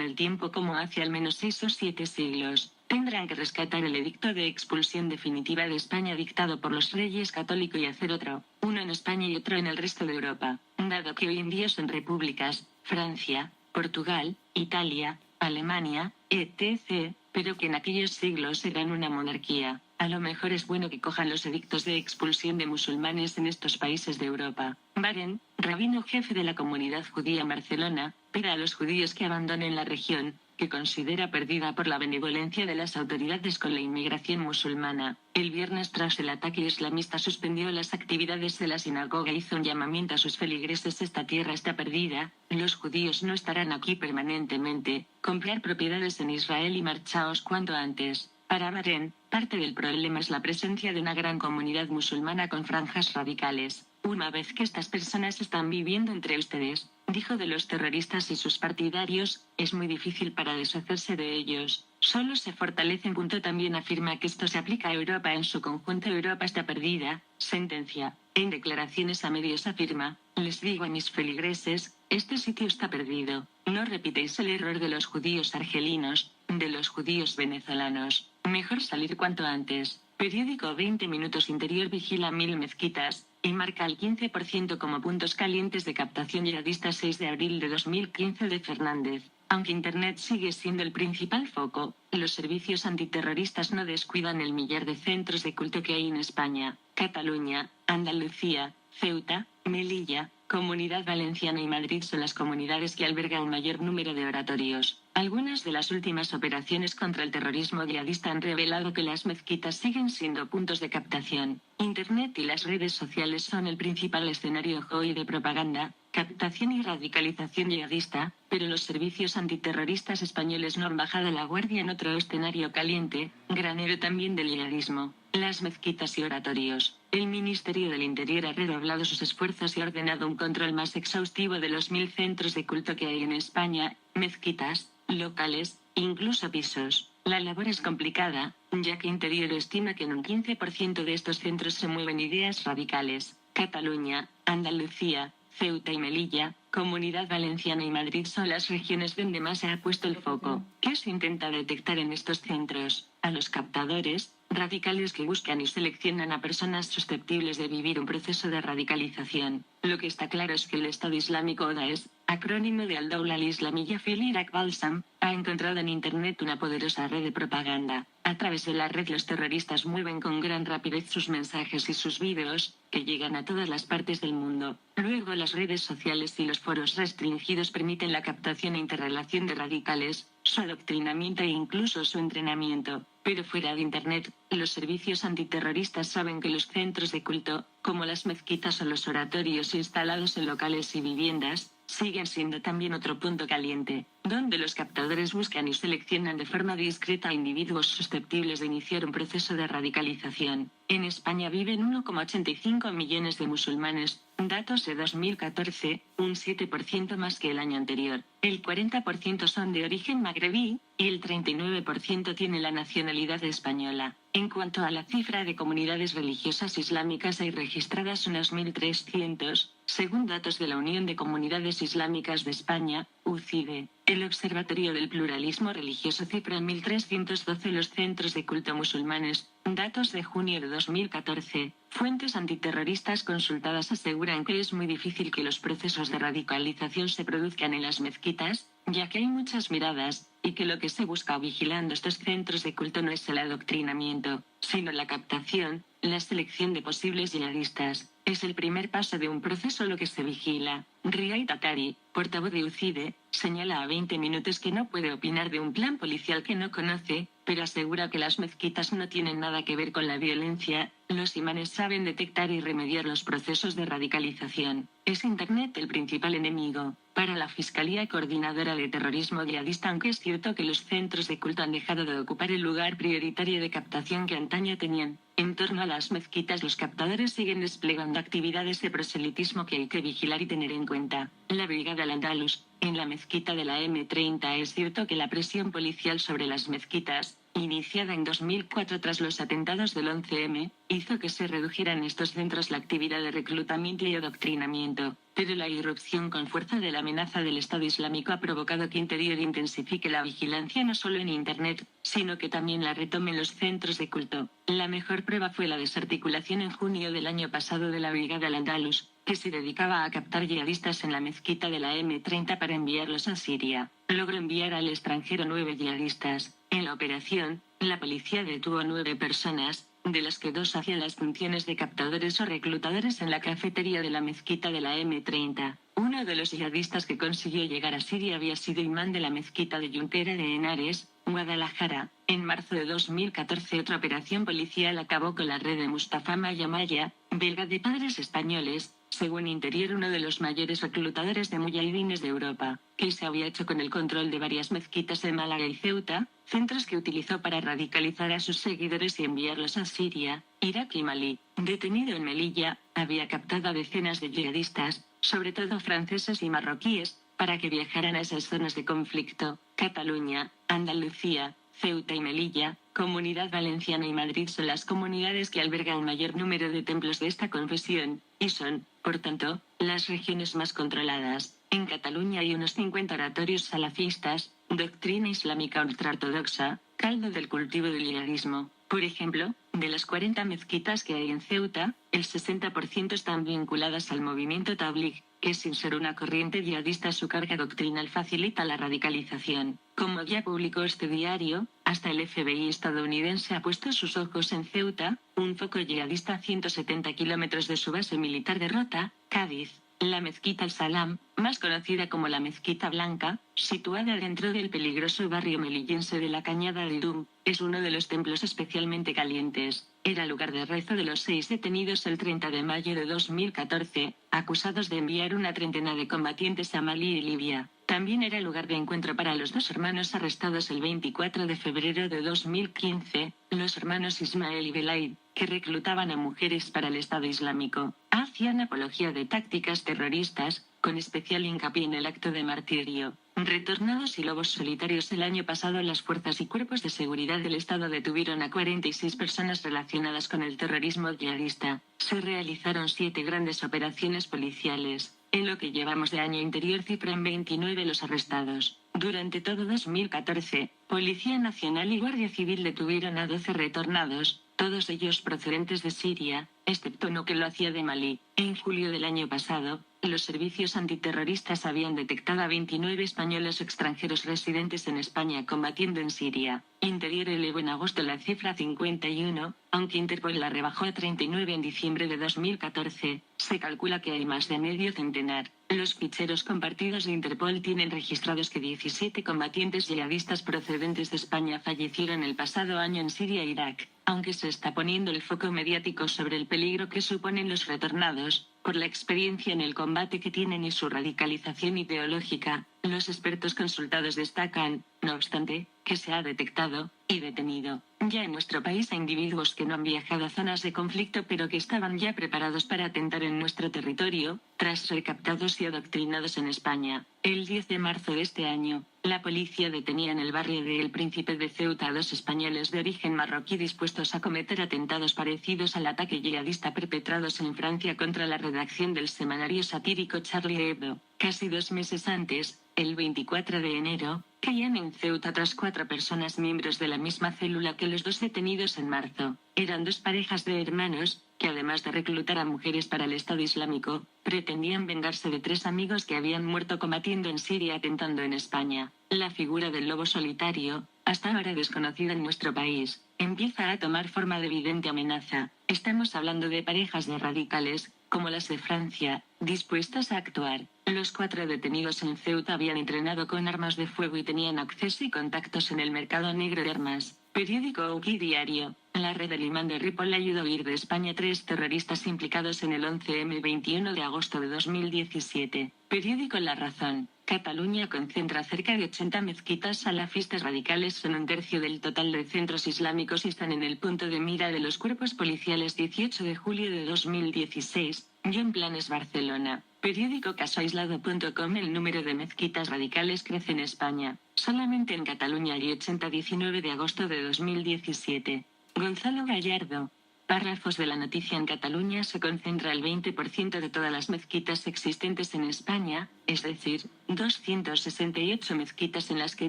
el tiempo, como hace al menos 6 o 7 siglos, tendrán que rescatar el edicto de expulsión definitiva de España dictado por los reyes católicos y hacer otro, uno en España y otro en el resto de Europa, dado que hoy en día son repúblicas, Francia, Portugal, Italia, Alemania, etc., pero que en aquellos siglos eran una monarquía. A lo mejor es bueno que cojan los edictos de expulsión de musulmanes en estos países de Europa. Baren, rabino jefe de la comunidad judía en Barcelona, pide a los judíos que abandonen la región, que considera perdida por la benevolencia de las autoridades con la inmigración musulmana. El viernes, tras el ataque islamista, suspendió las actividades de la sinagoga e hizo un llamamiento a sus feligreses: esta tierra está perdida, los judíos no estarán aquí permanentemente, comprar propiedades en Israel y marchaos cuanto antes. Para Baren, parte del problema es la presencia de una gran comunidad musulmana con franjas radicales. Una vez que estas personas están viviendo entre ustedes, dijo, de los terroristas y sus partidarios, es muy difícil para deshacerse de ellos. Solo se fortalecen. También afirma que esto se aplica a Europa en su conjunto. Europa está perdida. Sentencia. En declaraciones a medios afirma: les digo a mis feligreses, este sitio está perdido. No repitéis el error de los judíos argelinos, de los judíos venezolanos. Mejor salir cuanto antes. Periódico 20 Minutos. Interior vigila 1000 mezquitas y marca al 15% como puntos calientes de captación yihadista. 6 de abril de 2015 de Fernández. Aunque Internet sigue siendo el principal foco, los servicios antiterroristas no descuidan el millar de centros de culto que hay en España. Cataluña, Andalucía, Ceuta, Melilla, Comunidad Valenciana y Madrid son las comunidades que albergan un mayor número de oratorios. Algunas de las últimas operaciones contra el terrorismo yihadista han revelado que las mezquitas siguen siendo puntos de captación. Internet y las redes sociales son el principal escenario hoy de propaganda, captación y radicalización yihadista, pero los servicios antiterroristas españoles no han bajado la guardia en otro escenario caliente, granero también del yihadismo: las mezquitas y oratorios. El Ministerio del Interior ha redoblado sus esfuerzos y ha ordenado un control más exhaustivo de los 1000 centros de culto que hay en España, mezquitas, locales, incluso pisos. La labor es complicada, ya que Interior estima que en un 15% de estos centros se mueven ideas radicales. Cataluña, Andalucía, Ceuta y Melilla, Comunidad Valenciana y Madrid son las regiones donde más se ha puesto el foco. ¿Qué se intenta detectar en estos centros? A los captadores radicales que buscan y seleccionan a personas susceptibles de vivir un proceso de radicalización. Lo que está claro es que el Estado Islámico o Daesh, acrónimo de Al-Dawla al-Islamiyya fil Iraq Balsam, ha encontrado en Internet una poderosa red de propaganda. A través de la red los terroristas mueven con gran rapidez sus mensajes y sus vídeos, que llegan a todas las partes del mundo. Luego las redes sociales y los foros restringidos permiten la captación e interrelación de radicales, su adoctrinamiento e incluso su entrenamiento. Pero fuera de Internet, los servicios antiterroristas saben que los centros de culto, como las mezquitas o los oratorios instalados en locales y viviendas, siguen siendo también otro punto caliente, donde los captadores buscan y seleccionan de forma discreta a individuos susceptibles de iniciar un proceso de radicalización. En España viven 1,85 millones de musulmanes, datos de 2014, un 7% más que el año anterior. El 40% son de origen magrebí, y el 39% tiene la nacionalidad española. En cuanto a la cifra de comunidades religiosas islámicas, hay registradas unas 1.300, según datos de la Unión de Comunidades Islámicas de España, UCIDE. El Observatorio del Pluralismo Religioso cifra en 1312 los centros de culto musulmanes. Datos de junio de 2014. Fuentes antiterroristas consultadas aseguran que es muy difícil que los procesos de radicalización se produzcan en las mezquitas, ya que hay muchas miradas, y que lo que se busca vigilando estos centros de culto no es el adoctrinamiento, sino la captación, la selección de posibles yihadistas. Es el primer paso de un proceso lo que se vigila. Riay Tatari, portavoz de UCIDE, señala a 20 minutos que no puede opinar de un plan policial que no conoce, pero asegura que las mezquitas no tienen nada que ver con la violencia. Los imanes saben detectar y remediar los procesos de radicalización. ¿Es Internet el principal enemigo? Para la Fiscalía Coordinadora de Terrorismo Yihadista, aunque es cierto que los centros de culto han dejado de ocupar el lugar prioritario de captación que antaño tenían, en torno a las mezquitas los captadores siguen desplegando actividades de proselitismo que hay que vigilar y tener en cuenta. La Brigada Al-Andalus, en la mezquita de la M30, es cierto que la presión policial sobre las mezquitas, iniciada en 2004 tras los atentados del 11M, hizo que se redujera en estos centros la actividad de reclutamiento y adoctrinamiento, pero la irrupción con fuerza de la amenaza del Estado Islámico ha provocado que Interior intensifique la vigilancia no solo en Internet, sino que también la retome en los centros de culto. La mejor prueba fue la desarticulación en junio del año pasado de la Brigada Al-Andalus, que se dedicaba a captar yihadistas en la mezquita de la M30 para enviarlos a Siria. Logró enviar al extranjero 9 yihadistas. En la operación, la policía detuvo 9 personas, de las que 2 hacían las funciones de captadores o reclutadores en la cafetería de la mezquita de la M30. Uno de los yihadistas que consiguió llegar a Siria había sido imán de la mezquita de Junquera de Henares, Guadalajara. En marzo de 2014 otra operación policial acabó con la red de Mustafa Maya, belga de padres españoles, según Interior uno de los mayores reclutadores de muyahidines de Europa, que se había hecho con el control de varias mezquitas de Málaga y Ceuta, centros que utilizó para radicalizar a sus seguidores y enviarlos a Siria, Irak y Malí. Detenido en Melilla, había captado a decenas de yihadistas, sobre todo franceses y marroquíes, para que viajaran a esas zonas de conflicto. Cataluña, Andalucía, Ceuta y Melilla, Comunidad Valenciana y Madrid son las comunidades que albergan mayor número de templos de esta confesión, y son, por tanto, las regiones más controladas. En Cataluña hay unos 50 oratorios salafistas, doctrina islámica ultraortodoxa, caldo del cultivo del yihadismo. Por ejemplo, de las 40 mezquitas que hay en Ceuta, el 60% están vinculadas al movimiento Tabligh, que sin ser una corriente yihadista su carga doctrinal facilita la radicalización. Como ya publicó este diario, hasta el FBI estadounidense ha puesto sus ojos en Ceuta, un foco yihadista a 170 kilómetros de su base militar de Rota, Cádiz. La mezquita Al-Salam, más conocida como la Mezquita Blanca, situada dentro del peligroso barrio melillense de la Cañada del Dum, es uno de los templos especialmente calientes. Era lugar de rezo de los 6 detenidos el 30 de mayo de 2014, acusados de enviar una treintena de combatientes a Malí y Libia. También era lugar de encuentro para los 2 hermanos arrestados el 24 de febrero de 2015, los hermanos Ismael y Belaid, que reclutaban a mujeres para el Estado Islámico. Hacían apología de tácticas terroristas, con especial hincapié en el acto de martirio. Retornados y lobos solitarios. El año pasado las fuerzas y cuerpos de seguridad del Estado detuvieron a 46 personas relacionadas con el terrorismo yihadista. Se realizaron 7 grandes operaciones policiales. En lo que llevamos de año, Interior cifra en 29 los arrestados. Durante todo 2014, Policía Nacional y Guardia Civil detuvieron a 12 retornados, todos ellos procedentes de Siria, excepto uno que lo hacía de Malí. En julio del año pasado, los servicios antiterroristas habían detectado a 29 españoles extranjeros residentes en España combatiendo en Siria. Interior elevó en agosto la cifra a 51, aunque Interpol la rebajó a 39 en diciembre de 2014. Se calcula que hay más de medio centenar. Los ficheros compartidos de Interpol tienen registrados que 17 combatientes yihadistas procedentes de España fallecieron el pasado año en Siria e Irak. Aunque se está poniendo el foco mediático sobre el peligro que suponen los retornados, por la experiencia en el combate que tienen y su radicalización ideológica, los expertos consultados destacan, no obstante, que se ha detectado y detenido ya en nuestro país a individuos que no han viajado a zonas de conflicto pero que estaban ya preparados para atentar en nuestro territorio, tras ser captados y adoctrinados en España. El 10 de marzo de este año, la policía detenía en el barrio de El Príncipe de Ceuta a 2 españoles de origen marroquí dispuestos a cometer atentados parecidos al ataque yihadista perpetrados en Francia contra la redacción del semanario satírico Charlie Hebdo. Casi 2 meses antes, El 24 de enero, caían en Ceuta tras 4 personas miembros de la misma célula que los 2 detenidos en marzo. Eran 2 parejas de hermanos, que además de reclutar a mujeres para el Estado Islámico, pretendían vengarse de 3 amigos que habían muerto combatiendo en Siria atentando en España. La figura del lobo solitario, hasta ahora desconocida en nuestro país, empieza a tomar forma de evidente amenaza. Estamos hablando de parejas de radicales, como las de Francia, dispuestas a actuar. Los 4 detenidos en Ceuta habían entrenado con armas de fuego y tenían acceso y contactos en el mercado negro de armas. Periódico Ouki Diario. La red del imán de Ripoll ayudó a huir de España 3 terroristas implicados en el 11M 21 de agosto de 2017. Periódico La Razón. Cataluña concentra cerca de 80 mezquitas salafistas radicales, son 1/3 del total de centros islámicos y están en el punto de mira de los cuerpos policiales. 18 de julio de 2016. John Planes, Barcelona. Periódico casoaislado.com. El número de mezquitas radicales crece en España. Solamente en Cataluña hay 80. 19 de agosto de 2017. Gonzalo Gallardo. Párrafos de la noticia. En Cataluña se concentra el 20% de todas las mezquitas existentes en España, es decir, 268 mezquitas en las que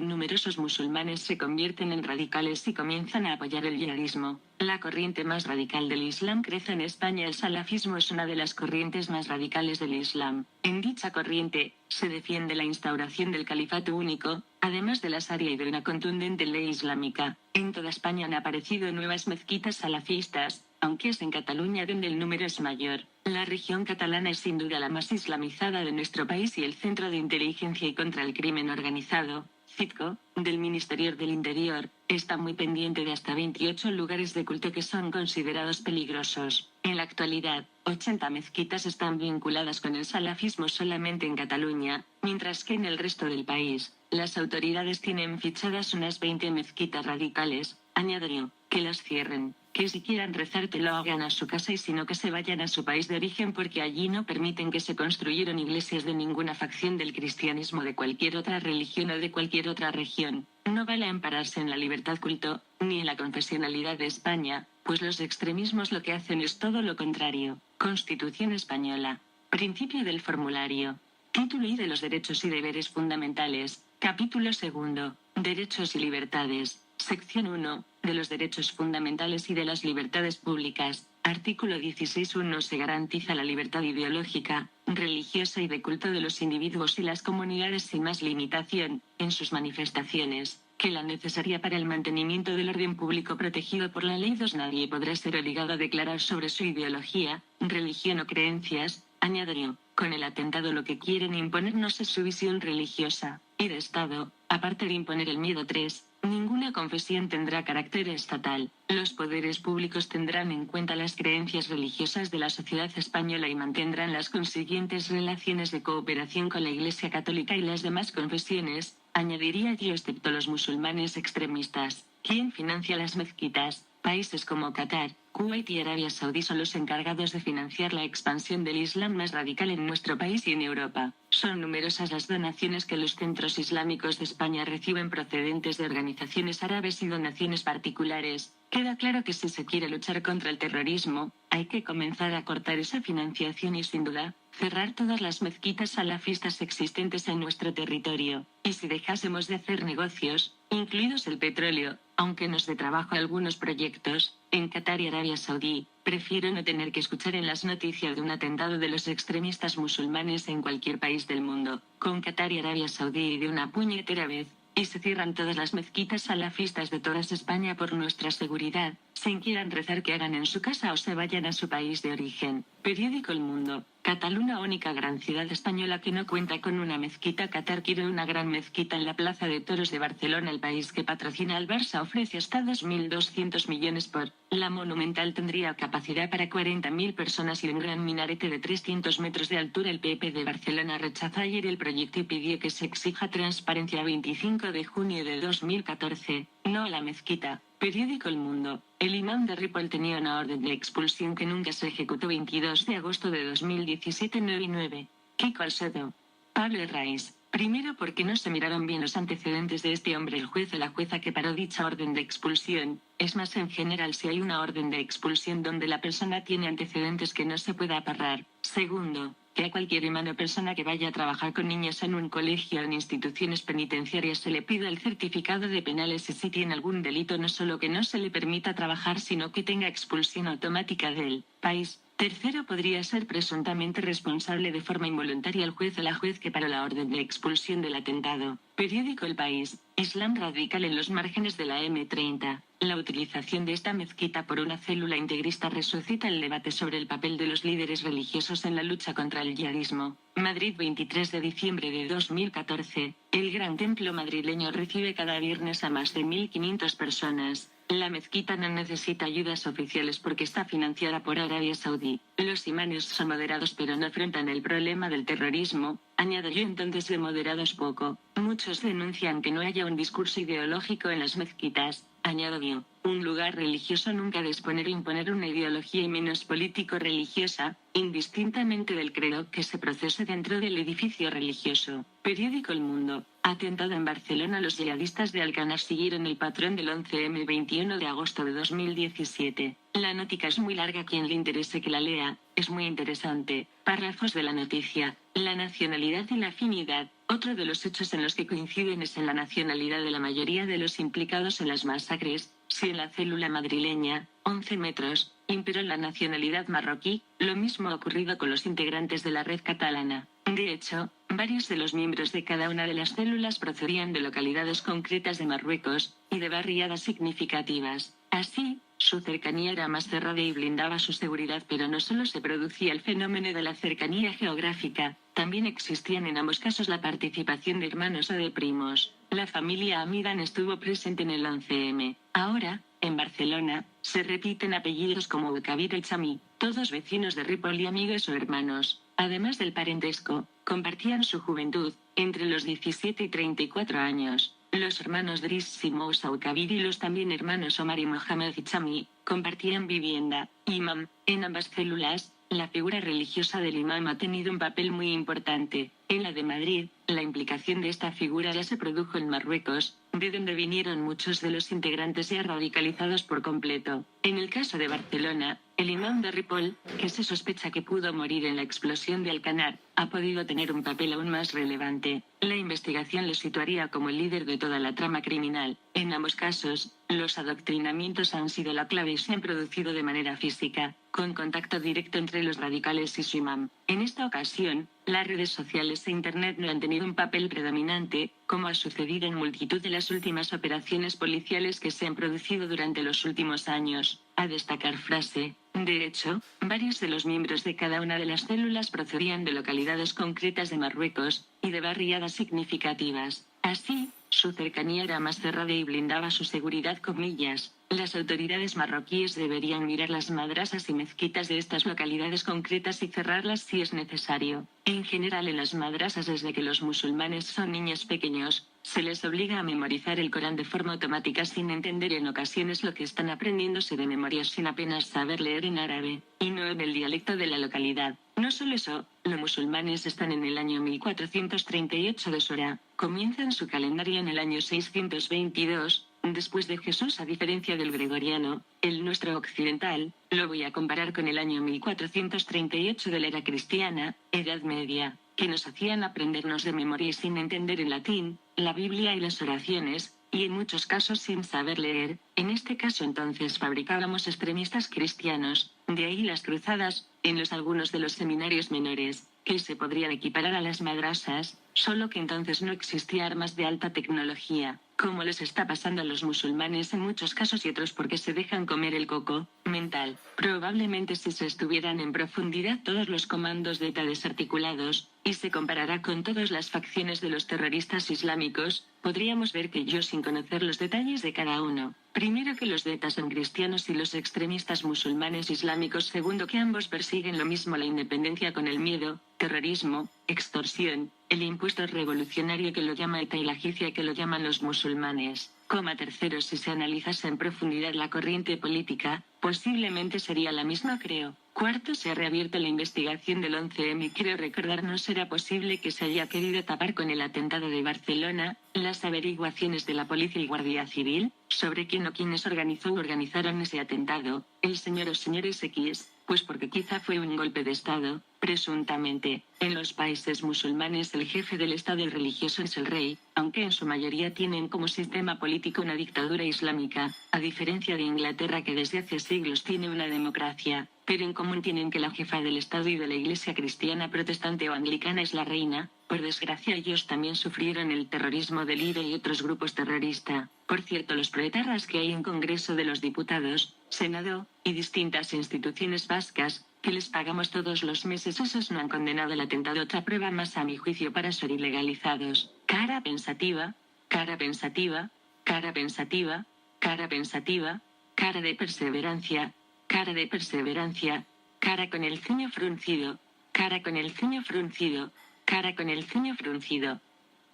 numerosos musulmanes se convierten en radicales y comienzan a apoyar el yihadismo. La corriente más radical del Islam crece en España. El salafismo es una de las corrientes más radicales del Islam. En dicha corriente, se defiende la instauración del califato único, además de la Sharia y de una contundente ley islámica. En toda España han aparecido nuevas mezquitas salafistas, aunque es en Cataluña donde el número es mayor. La región catalana es sin duda la más islamizada de nuestro país y el Centro de Inteligencia y contra el Crimen Organizado, CITCO, del Ministerio del Interior, está muy pendiente de hasta 28 lugares de culto que son considerados peligrosos. En la actualidad, 80 mezquitas están vinculadas con el salafismo solamente en Cataluña, mientras que en el resto del país, las autoridades tienen fichadas unas 20 mezquitas radicales. Añadió, que las cierren, que si quieran rezar te lo hagan a su casa y si no que se vayan a su país de origen porque allí no permiten que se construyeron iglesias de ninguna facción del cristianismo, de cualquier otra religión o de cualquier otra región. No vale ampararse en la libertad culto, ni en la confesionalidad de España, pues los extremismos lo que hacen es todo lo contrario. Constitución española. Principio del formulario. Título I de los derechos y deberes fundamentales. Capítulo 2. Derechos y libertades. Sección 1. De los derechos fundamentales y de las libertades públicas. Artículo 16.1. Se garantiza la libertad ideológica, religiosa y de culto de los individuos y las comunidades sin más limitación, en sus manifestaciones, que la necesaria para el mantenimiento del orden público protegido por la ley. 2. Nadie podrá ser obligado a declarar sobre su ideología, religión o creencias, añadió, con el atentado lo que quieren imponernos es su visión religiosa y de Estado, aparte de imponer el miedo. 3. Ninguna confesión tendrá carácter estatal. Los poderes públicos tendrán en cuenta las creencias religiosas de la sociedad española y mantendrán las consiguientes relaciones de cooperación con la Iglesia Católica y las demás confesiones, añadiría yo, excepto los musulmanes extremistas. ¿Quién financia las mezquitas? Países como Qatar, Kuwait y Arabia Saudí son los encargados de financiar la expansión del Islam más radical en nuestro país y en Europa. Son numerosas las donaciones que los centros islámicos de España reciben procedentes de organizaciones árabes y donaciones particulares. Queda claro que si se quiere luchar contra el terrorismo, hay que comenzar a cortar esa financiación y, sin duda, cerrar todas las mezquitas salafistas existentes en nuestro territorio. Y si dejásemos de hacer negocios, incluidos el petróleo, aunque nos dé trabajo algunos proyectos, en Qatar y Arabia Saudí, prefiero no tener que escuchar en las noticias de un atentado de los extremistas musulmanes en cualquier país del mundo, con Qatar y Arabia Saudí y de una puñetera vez, y se cierran todas las mezquitas salafistas de toda España por nuestra seguridad, sin quieran rezar que hagan en su casa o se vayan a su país de origen. Periódico El Mundo. Cataluña, única gran ciudad española que no cuenta con una mezquita. Qatar quiere una gran mezquita en la Plaza de Toros de Barcelona. El país que patrocina al Barça ofrece hasta 2.200 millones por. La monumental tendría capacidad para 40.000 personas y un gran minarete de 300 metros de altura. El PP de Barcelona rechazó ayer el proyecto y pidió que se exija transparencia. 25 de junio de 2014. No a la mezquita. Periódico El Mundo. El imán de Ripoll tenía una orden de expulsión que nunca se ejecutó. 22 de agosto de 2017. 9 y 9. Kiko Alsodo. Pablo Herráiz. Primero, porque no se miraron bien los antecedentes de este hombre, el juez o la jueza que paró dicha orden de expulsión. Es más, en general, si hay una orden de expulsión donde la persona tiene antecedentes que no se pueda aparrar. Segundo, que a cualquier humana persona que vaya a trabajar con niños en un colegio o en instituciones penitenciarias se le pida el certificado de penales y si tiene algún delito no solo que no se le permita trabajar sino que tenga expulsión automática del país. Tercero, podría ser presuntamente responsable de forma involuntaria el juez o la juez que paró la orden de expulsión del atentado. Periódico El País. Islam radical en los márgenes de la M30. La utilización de esta mezquita por una célula integrista resucita el debate sobre el papel de los líderes religiosos en la lucha contra el yihadismo. Madrid, 23 de diciembre de 2014. El Gran Templo madrileño recibe cada viernes a más de 1.500 personas. La mezquita no necesita ayudas oficiales porque está financiada por Arabia Saudí. Los imanes son moderados pero no afrontan el problema del terrorismo. Añado yo entonces de moderados poco. Muchos denuncian que no haya un discurso ideológico en las mezquitas. Añado yo, un lugar religioso nunca ha de exponer o imponer una ideología y menos político-religiosa, indistintamente del credo que se procese dentro del edificio religioso. Periódico El Mundo. Atentado en Barcelona. Los yihadistas de Alcanar siguieron el patrón del 11M 21 de agosto de 2017. La notica es muy larga, quien le interese que la lea, es muy interesante. Párrafos de la noticia. La nacionalidad y la afinidad. Otro de los hechos en los que coinciden es en la nacionalidad de la mayoría de los implicados en las masacres. Si en la célula madrileña, 11 metros, imperó la nacionalidad marroquí, lo mismo ha ocurrido con los integrantes de la red catalana. De hecho, varios de los miembros de cada una de las células procedían de localidades concretas de Marruecos, y de barriadas significativas. Así, su cercanía era más cerrada y blindaba su seguridad, pero no solo se producía el fenómeno de la cercanía geográfica, también existían en ambos casos la participación de hermanos o de primos. La familia Amidan estuvo presente en el 11M. Ahora, en Barcelona, se repiten apellidos como Ucabir y Chami, todos vecinos de Ripoll y amigos o hermanos. Además del parentesco, compartían su juventud, entre los 17 y 34 años. Los hermanos Driss Simous Ucabir y los también hermanos Omar y Mohamed Chami, compartían vivienda. Imam. En ambas células, la figura religiosa del imam ha tenido un papel muy importante. En la de Madrid, la implicación de esta figura ya se produjo en Marruecos, de donde vinieron muchos de los integrantes ya radicalizados por completo. En el caso de Barcelona, el imam de Ripoll, que se sospecha que pudo morir en la explosión de Alcanar, ha podido tener un papel aún más relevante. La investigación le situaría como el líder de toda la trama criminal. En ambos casos, los adoctrinamientos han sido la clave y se han producido de manera física, con contacto directo entre los radicales y su imam. En esta ocasión, las redes sociales e Internet no han tenido un papel predominante, como ha sucedido en multitud de las últimas operaciones policiales que se han producido durante los últimos años. A destacar frase. De hecho, varios de los miembros de cada una de las células procedían de localidades concretas de Marruecos, y de barriadas significativas. Así, su cercanía era más cerrada y blindaba su seguridad, comillas. Las autoridades marroquíes deberían mirar las madrasas y mezquitas de estas localidades concretas y cerrarlas si es necesario. En general, en las madrasas, desde que los musulmanes son niños pequeños, se les obliga a memorizar el Corán de forma automática sin entender en ocasiones lo que están aprendiéndose de memoria sin apenas saber leer en árabe, y no en el dialecto de la localidad. No solo eso, los musulmanes están en el año 1438 de su era, comienzan su calendario en el año 622, después de Jesús, a diferencia del gregoriano, el nuestro occidental. Lo voy a comparar con el año 1438 de la era cristiana, Edad Media, que nos hacían aprendernos de memoria y sin entender en latín, la Biblia y las oraciones, y en muchos casos sin saber leer. En este caso entonces fabricábamos extremistas cristianos, de ahí las cruzadas, en algunos de los seminarios menores, que se podrían equiparar a las madrasas, solo que entonces no existía armas de alta tecnología, como les está pasando a los musulmanes en muchos casos y otros porque se dejan comer el coco mental. Probablemente si se estuvieran en profundidad todos los comandos de ETA desarticulados, y se comparará con todas las facciones de los terroristas islámicos, podríamos ver que yo, sin conocer los detalles de cada uno, primero que los de ETA son cristianos y los extremistas musulmanes islámicos, segundo que ambos persiguen lo mismo, la independencia con el miedo, terrorismo, extorsión, el impuesto revolucionario que lo llama ETA y la jizya que lo llaman los musulmanes. Tercero, si se analizase en profundidad la corriente política, posiblemente sería la misma, creo. Cuarto, se ha reabierto la investigación del 11M y creo recordar no será posible que se haya querido tapar con el atentado de Barcelona, las averiguaciones de la policía y guardia civil, sobre quién o quiénes organizó o organizaron ese atentado, el señor o señores X, pues porque quizá fue un golpe de Estado, presuntamente. En los países musulmanes el jefe del Estado religioso es el rey, aunque en su mayoría tienen como sistema político una dictadura islámica, a diferencia de Inglaterra que desde hace siglos tiene una democracia, pero en común tienen que la jefa del Estado y de la Iglesia cristiana protestante o anglicana es la reina. Por desgracia ellos también sufrieron el terrorismo del IRA y otros grupos terroristas. Por cierto, los proetarras que hay en Congreso de los Diputados, Senado, y distintas instituciones vascas, que les pagamos todos los meses, esos no han condenado el atentado. Otra prueba más a mi juicio para ser ilegalizados. Cara pensativa, cara pensativa, cara pensativa, cara pensativa, cara de perseverancia, cara de perseverancia, cara con el ceño fruncido, cara con el ceño fruncido, cara con el ceño fruncido.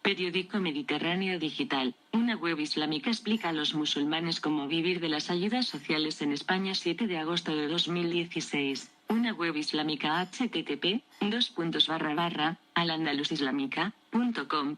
Periódico Mediterráneo Digital. Una web islámica explica a los musulmanes cómo vivir de las ayudas sociales en España. 7 de agosto de 2016. Una web islámica http://alandalusislámica.com/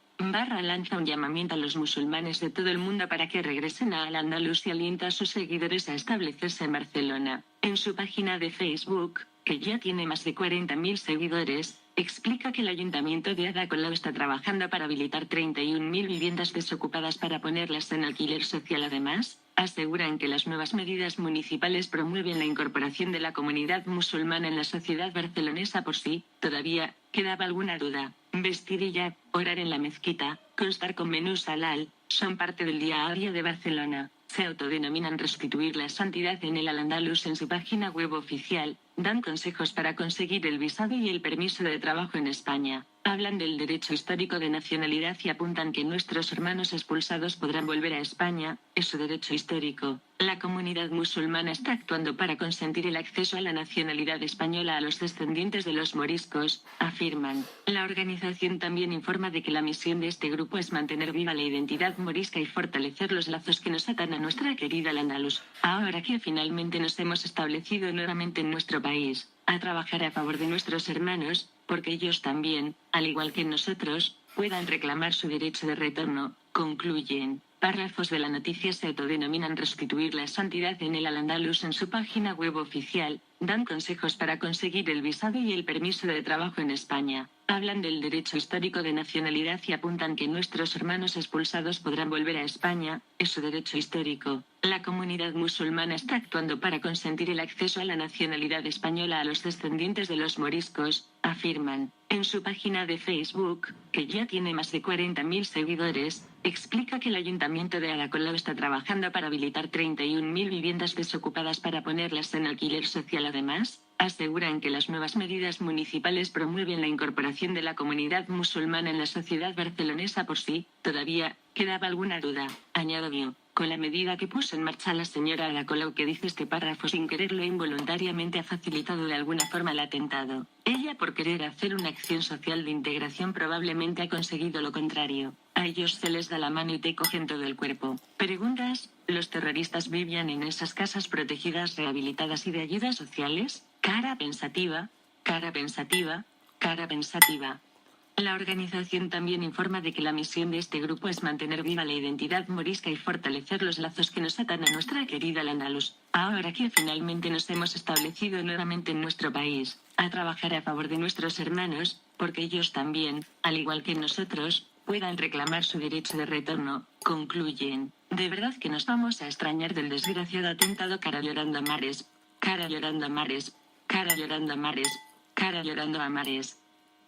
lanza un llamamiento a los musulmanes de todo el mundo para que regresen a Al-Ándalus y alienta a sus seguidores a establecerse en Barcelona. En su página de Facebook, que ya tiene más de 40.000 seguidores, explica que el Ayuntamiento de Ada Colau está trabajando para habilitar 31.000 viviendas desocupadas para ponerlas en alquiler social. Además, aseguran que las nuevas medidas municipales promueven la incorporación de la comunidad musulmana en la sociedad barcelonesa. Por si todavía quedaba alguna duda, vestir hijab, orar en la mezquita, constar con menús halal, son parte del día a día de Barcelona. Se autodenominan restituir la santidad en el Al-Ándalus. En su página web oficial, dan consejos para conseguir el visado y el permiso de trabajo en España. Hablan del derecho histórico de nacionalidad y apuntan que nuestros hermanos expulsados podrán volver a España, es su derecho histórico. La comunidad musulmana está actuando para consentir el acceso a la nacionalidad española a los descendientes de los moriscos, afirman. La organización también informa de que la misión de este grupo es mantener viva la identidad morisca y fortalecer los lazos que nos atan a nuestra querida Al-Ándalus. Ahora que finalmente nos hemos establecido nuevamente en nuestro país, a trabajar a favor de nuestros hermanos, porque ellos también, al igual que nosotros, puedan reclamar su derecho de retorno, concluyen. Párrafos de la noticia. Se autodenominan restituir la santidad en el Al-Ándalus. En su página web oficial, dan consejos para conseguir el visado y el permiso de trabajo en España. Hablan del derecho histórico de nacionalidad y apuntan que nuestros hermanos expulsados podrán volver a España, es su derecho histórico. La comunidad musulmana está actuando para consentir el acceso a la nacionalidad española a los descendientes de los moriscos, afirman. En su página de Facebook, que ya tiene más de 40.000 seguidores, explica que el Ayuntamiento de Ada Colau está trabajando para habilitar 31.000 viviendas desocupadas para ponerlas en alquiler social. Además, aseguran que las nuevas medidas municipales promueven la incorporación de la comunidad musulmana en la sociedad barcelonesa. Por si todavía quedaba alguna duda, añadió. Con la medida que puso en marcha la señora Ada Colau, que dice este párrafo sin quererlo involuntariamente, ha facilitado de alguna forma el atentado. Ella, por querer hacer una acción social de integración, probablemente ha conseguido lo contrario. A ellos se les da la mano y te cogen todo el cuerpo. Preguntas: ¿los terroristas vivían en esas casas protegidas, rehabilitadas y de ayudas sociales? Cara pensativa, cara pensativa, cara pensativa. La organización también informa de que la misión de este grupo es mantener viva la identidad morisca y fortalecer los lazos que nos atan a nuestra querida Al-Ándalus. Ahora que finalmente nos hemos establecido nuevamente en nuestro país, a trabajar a favor de nuestros hermanos, porque ellos también, al igual que nosotros, puedan reclamar su derecho de retorno, concluyen. De verdad que nos vamos a extrañar del desgraciado atentado. Cara llorando a mares, cara llorando a mares, cara llorando a mares, cara llorando a mares.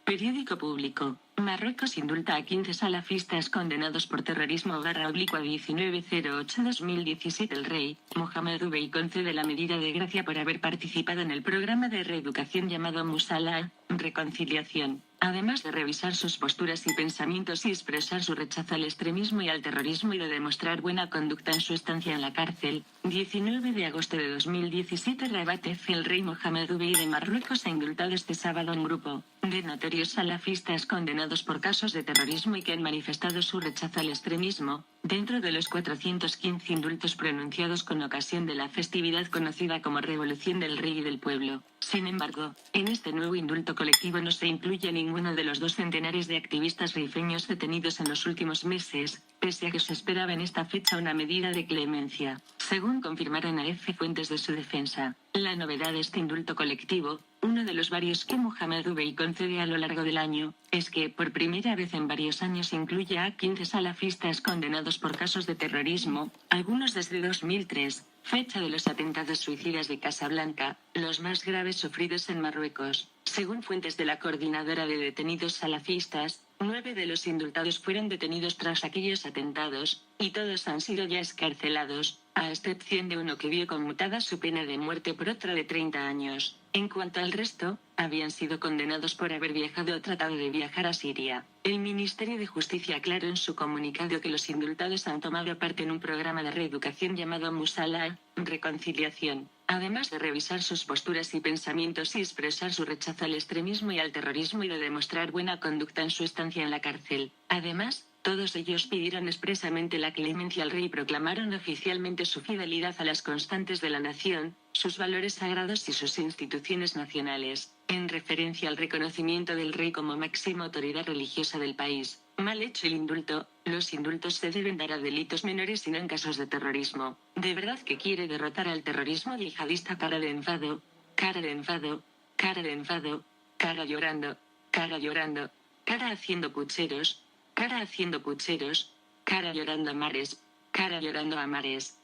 Periódico Público. Marruecos indulta a 15 salafistas condenados por terrorismo /oblicua 1908-2017. El rey, Mohammed VI, concede la medida de gracia por haber participado en el programa de reeducación llamado Musala, reconciliación. Además de revisar sus posturas y pensamientos y expresar su rechazo al extremismo y al terrorismo y de demostrar buena conducta en su estancia en la cárcel. 19 de agosto de 2017. Rabat. El rey Mohammed VI de Marruecos ha indultado este sábado a un grupo de notorios salafistas condenados condenados por casos de terrorismo y que han manifestado su rechazo al extremismo, dentro de los 415 indultos pronunciados con ocasión de la festividad conocida como Revolución del Rey y del Pueblo. Sin embargo, en este nuevo indulto colectivo no se incluye ninguno de los 2 centenares de activistas rifeños detenidos en los últimos meses, pese a que se esperaba en esta fecha una medida de clemencia. Según confirmaron a EFE fuentes de su defensa, la novedad de este indulto colectivo, uno de los varios que Mohamed Ubey concede a lo largo del año, es que por primera vez en varios años incluye a 15 salafistas condenados por casos de terrorismo, algunos desde 2003, fecha de los atentados suicidas de Casablanca, los más graves sufridos en Marruecos. Según fuentes de la Coordinadora de Detenidos Salafistas, 9 de los indultados fueron detenidos tras aquellos atentados, y todos han sido ya excarcelados, a excepción de uno que vio conmutada su pena de muerte por otra de 30 años. En cuanto al resto, habían sido condenados por haber viajado o tratado de viajar a Siria. El Ministerio de Justicia aclaró en su comunicado que los indultados han tomado parte en un programa de reeducación llamado Musala, Reconciliación, además de revisar sus posturas y pensamientos y expresar su rechazo al extremismo y al terrorismo y de demostrar buena conducta en su estancia en la cárcel. Además, todos ellos pidieron expresamente la clemencia al rey y proclamaron oficialmente su fidelidad a las constantes de la nación, sus valores sagrados y sus instituciones nacionales, en referencia al reconocimiento del rey como máxima autoridad religiosa del país. Mal hecho el indulto, los indultos se deben dar a delitos menores y no en casos de terrorismo. ¿De verdad que quiere derrotar al terrorismo yihadista? Cara de enfado, cara de enfado, cara de enfado, cara llorando, cara llorando, cara haciendo pucheros, cara haciendo pucheros, cara llorando a mares, cara llorando a mares.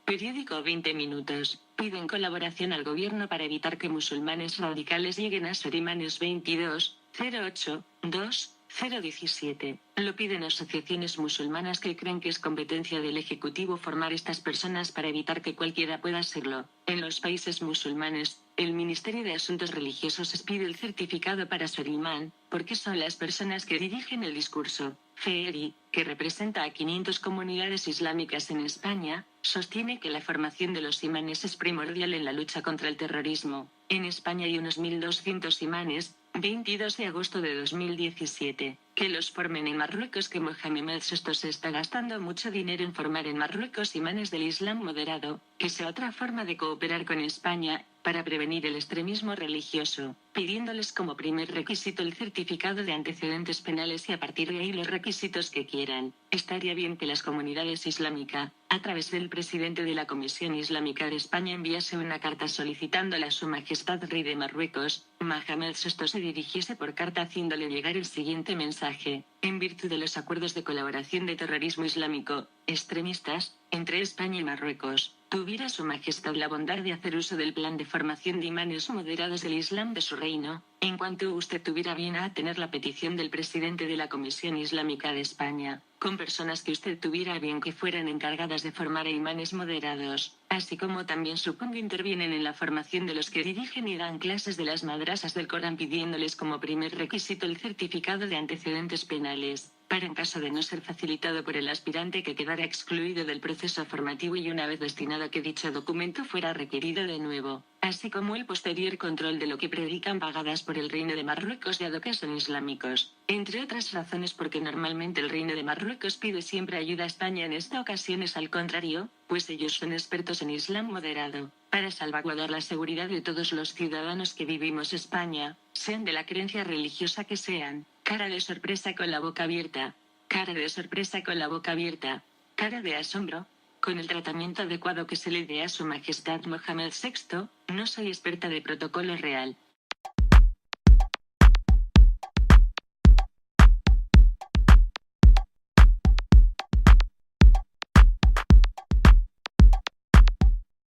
Periódico 20 minutos. Piden colaboración al gobierno para evitar que musulmanes radicales lleguen a ser imanes. 22, 08, 2, 017. Lo piden asociaciones musulmanas que creen que es competencia del Ejecutivo formar estas personas para evitar que cualquiera pueda serlo. En los países musulmanes, el Ministerio de Asuntos Religiosos expide el certificado para ser imán, porque son las personas que dirigen el discurso. FEERI, que representa a 500 comunidades islámicas en España, sostiene que la formación de los imanes es primordial en la lucha contra el terrorismo. En España hay unos 1.200 imanes, 22 de agosto de 2017. Que los formen en Marruecos. Que Mohamed VI se está gastando mucho dinero en formar en Marruecos imanes del Islam moderado, que sea otra forma de cooperar con España, para prevenir el extremismo religioso, pidiéndoles como primer requisito el certificado de antecedentes penales y a partir de ahí los requisitos que quieran. Estaría bien que las comunidades islámicas, a través del presidente de la Comisión Islámica de España, enviase una carta solicitándole a Su Majestad Rey de Marruecos, Mohamed VI, se dirigiese por carta haciéndole llegar el siguiente mensaje: en virtud de los acuerdos de colaboración de terrorismo islámico, extremistas, entre España y Marruecos, tuviera Su Majestad la bondad de hacer uso del plan de formación de imanes moderados del Islam de su reino, en cuanto usted tuviera bien a tener la petición del presidente de la Comisión Islámica de España, con personas que usted tuviera bien que fueran encargadas de formar a imanes moderados, así como también supongo intervienen en la formación de los que dirigen y dan clases de las madrasas del Corán, pidiéndoles como primer requisito el certificado de antecedentes penales, para en caso de no ser facilitado por el aspirante que quedara excluido del proceso formativo y una vez destinado a que dicho documento fuera requerido de nuevo, así como el posterior control de lo que predican pagadas por el Reino de Marruecos dado que son islámicos, entre otras razones porque normalmente el Reino de Marruecos pide siempre ayuda a España. En esta ocasión es al contrario, pues ellos son expertos en Islam moderado, para salvaguardar la seguridad de todos los ciudadanos que vivimos en España, sean de la creencia religiosa que sean. Cara de sorpresa con la boca abierta, cara de sorpresa con la boca abierta, cara de asombro, con el tratamiento adecuado que se le dé a Su Majestad Mohamed VI. No soy experta de protocolo real,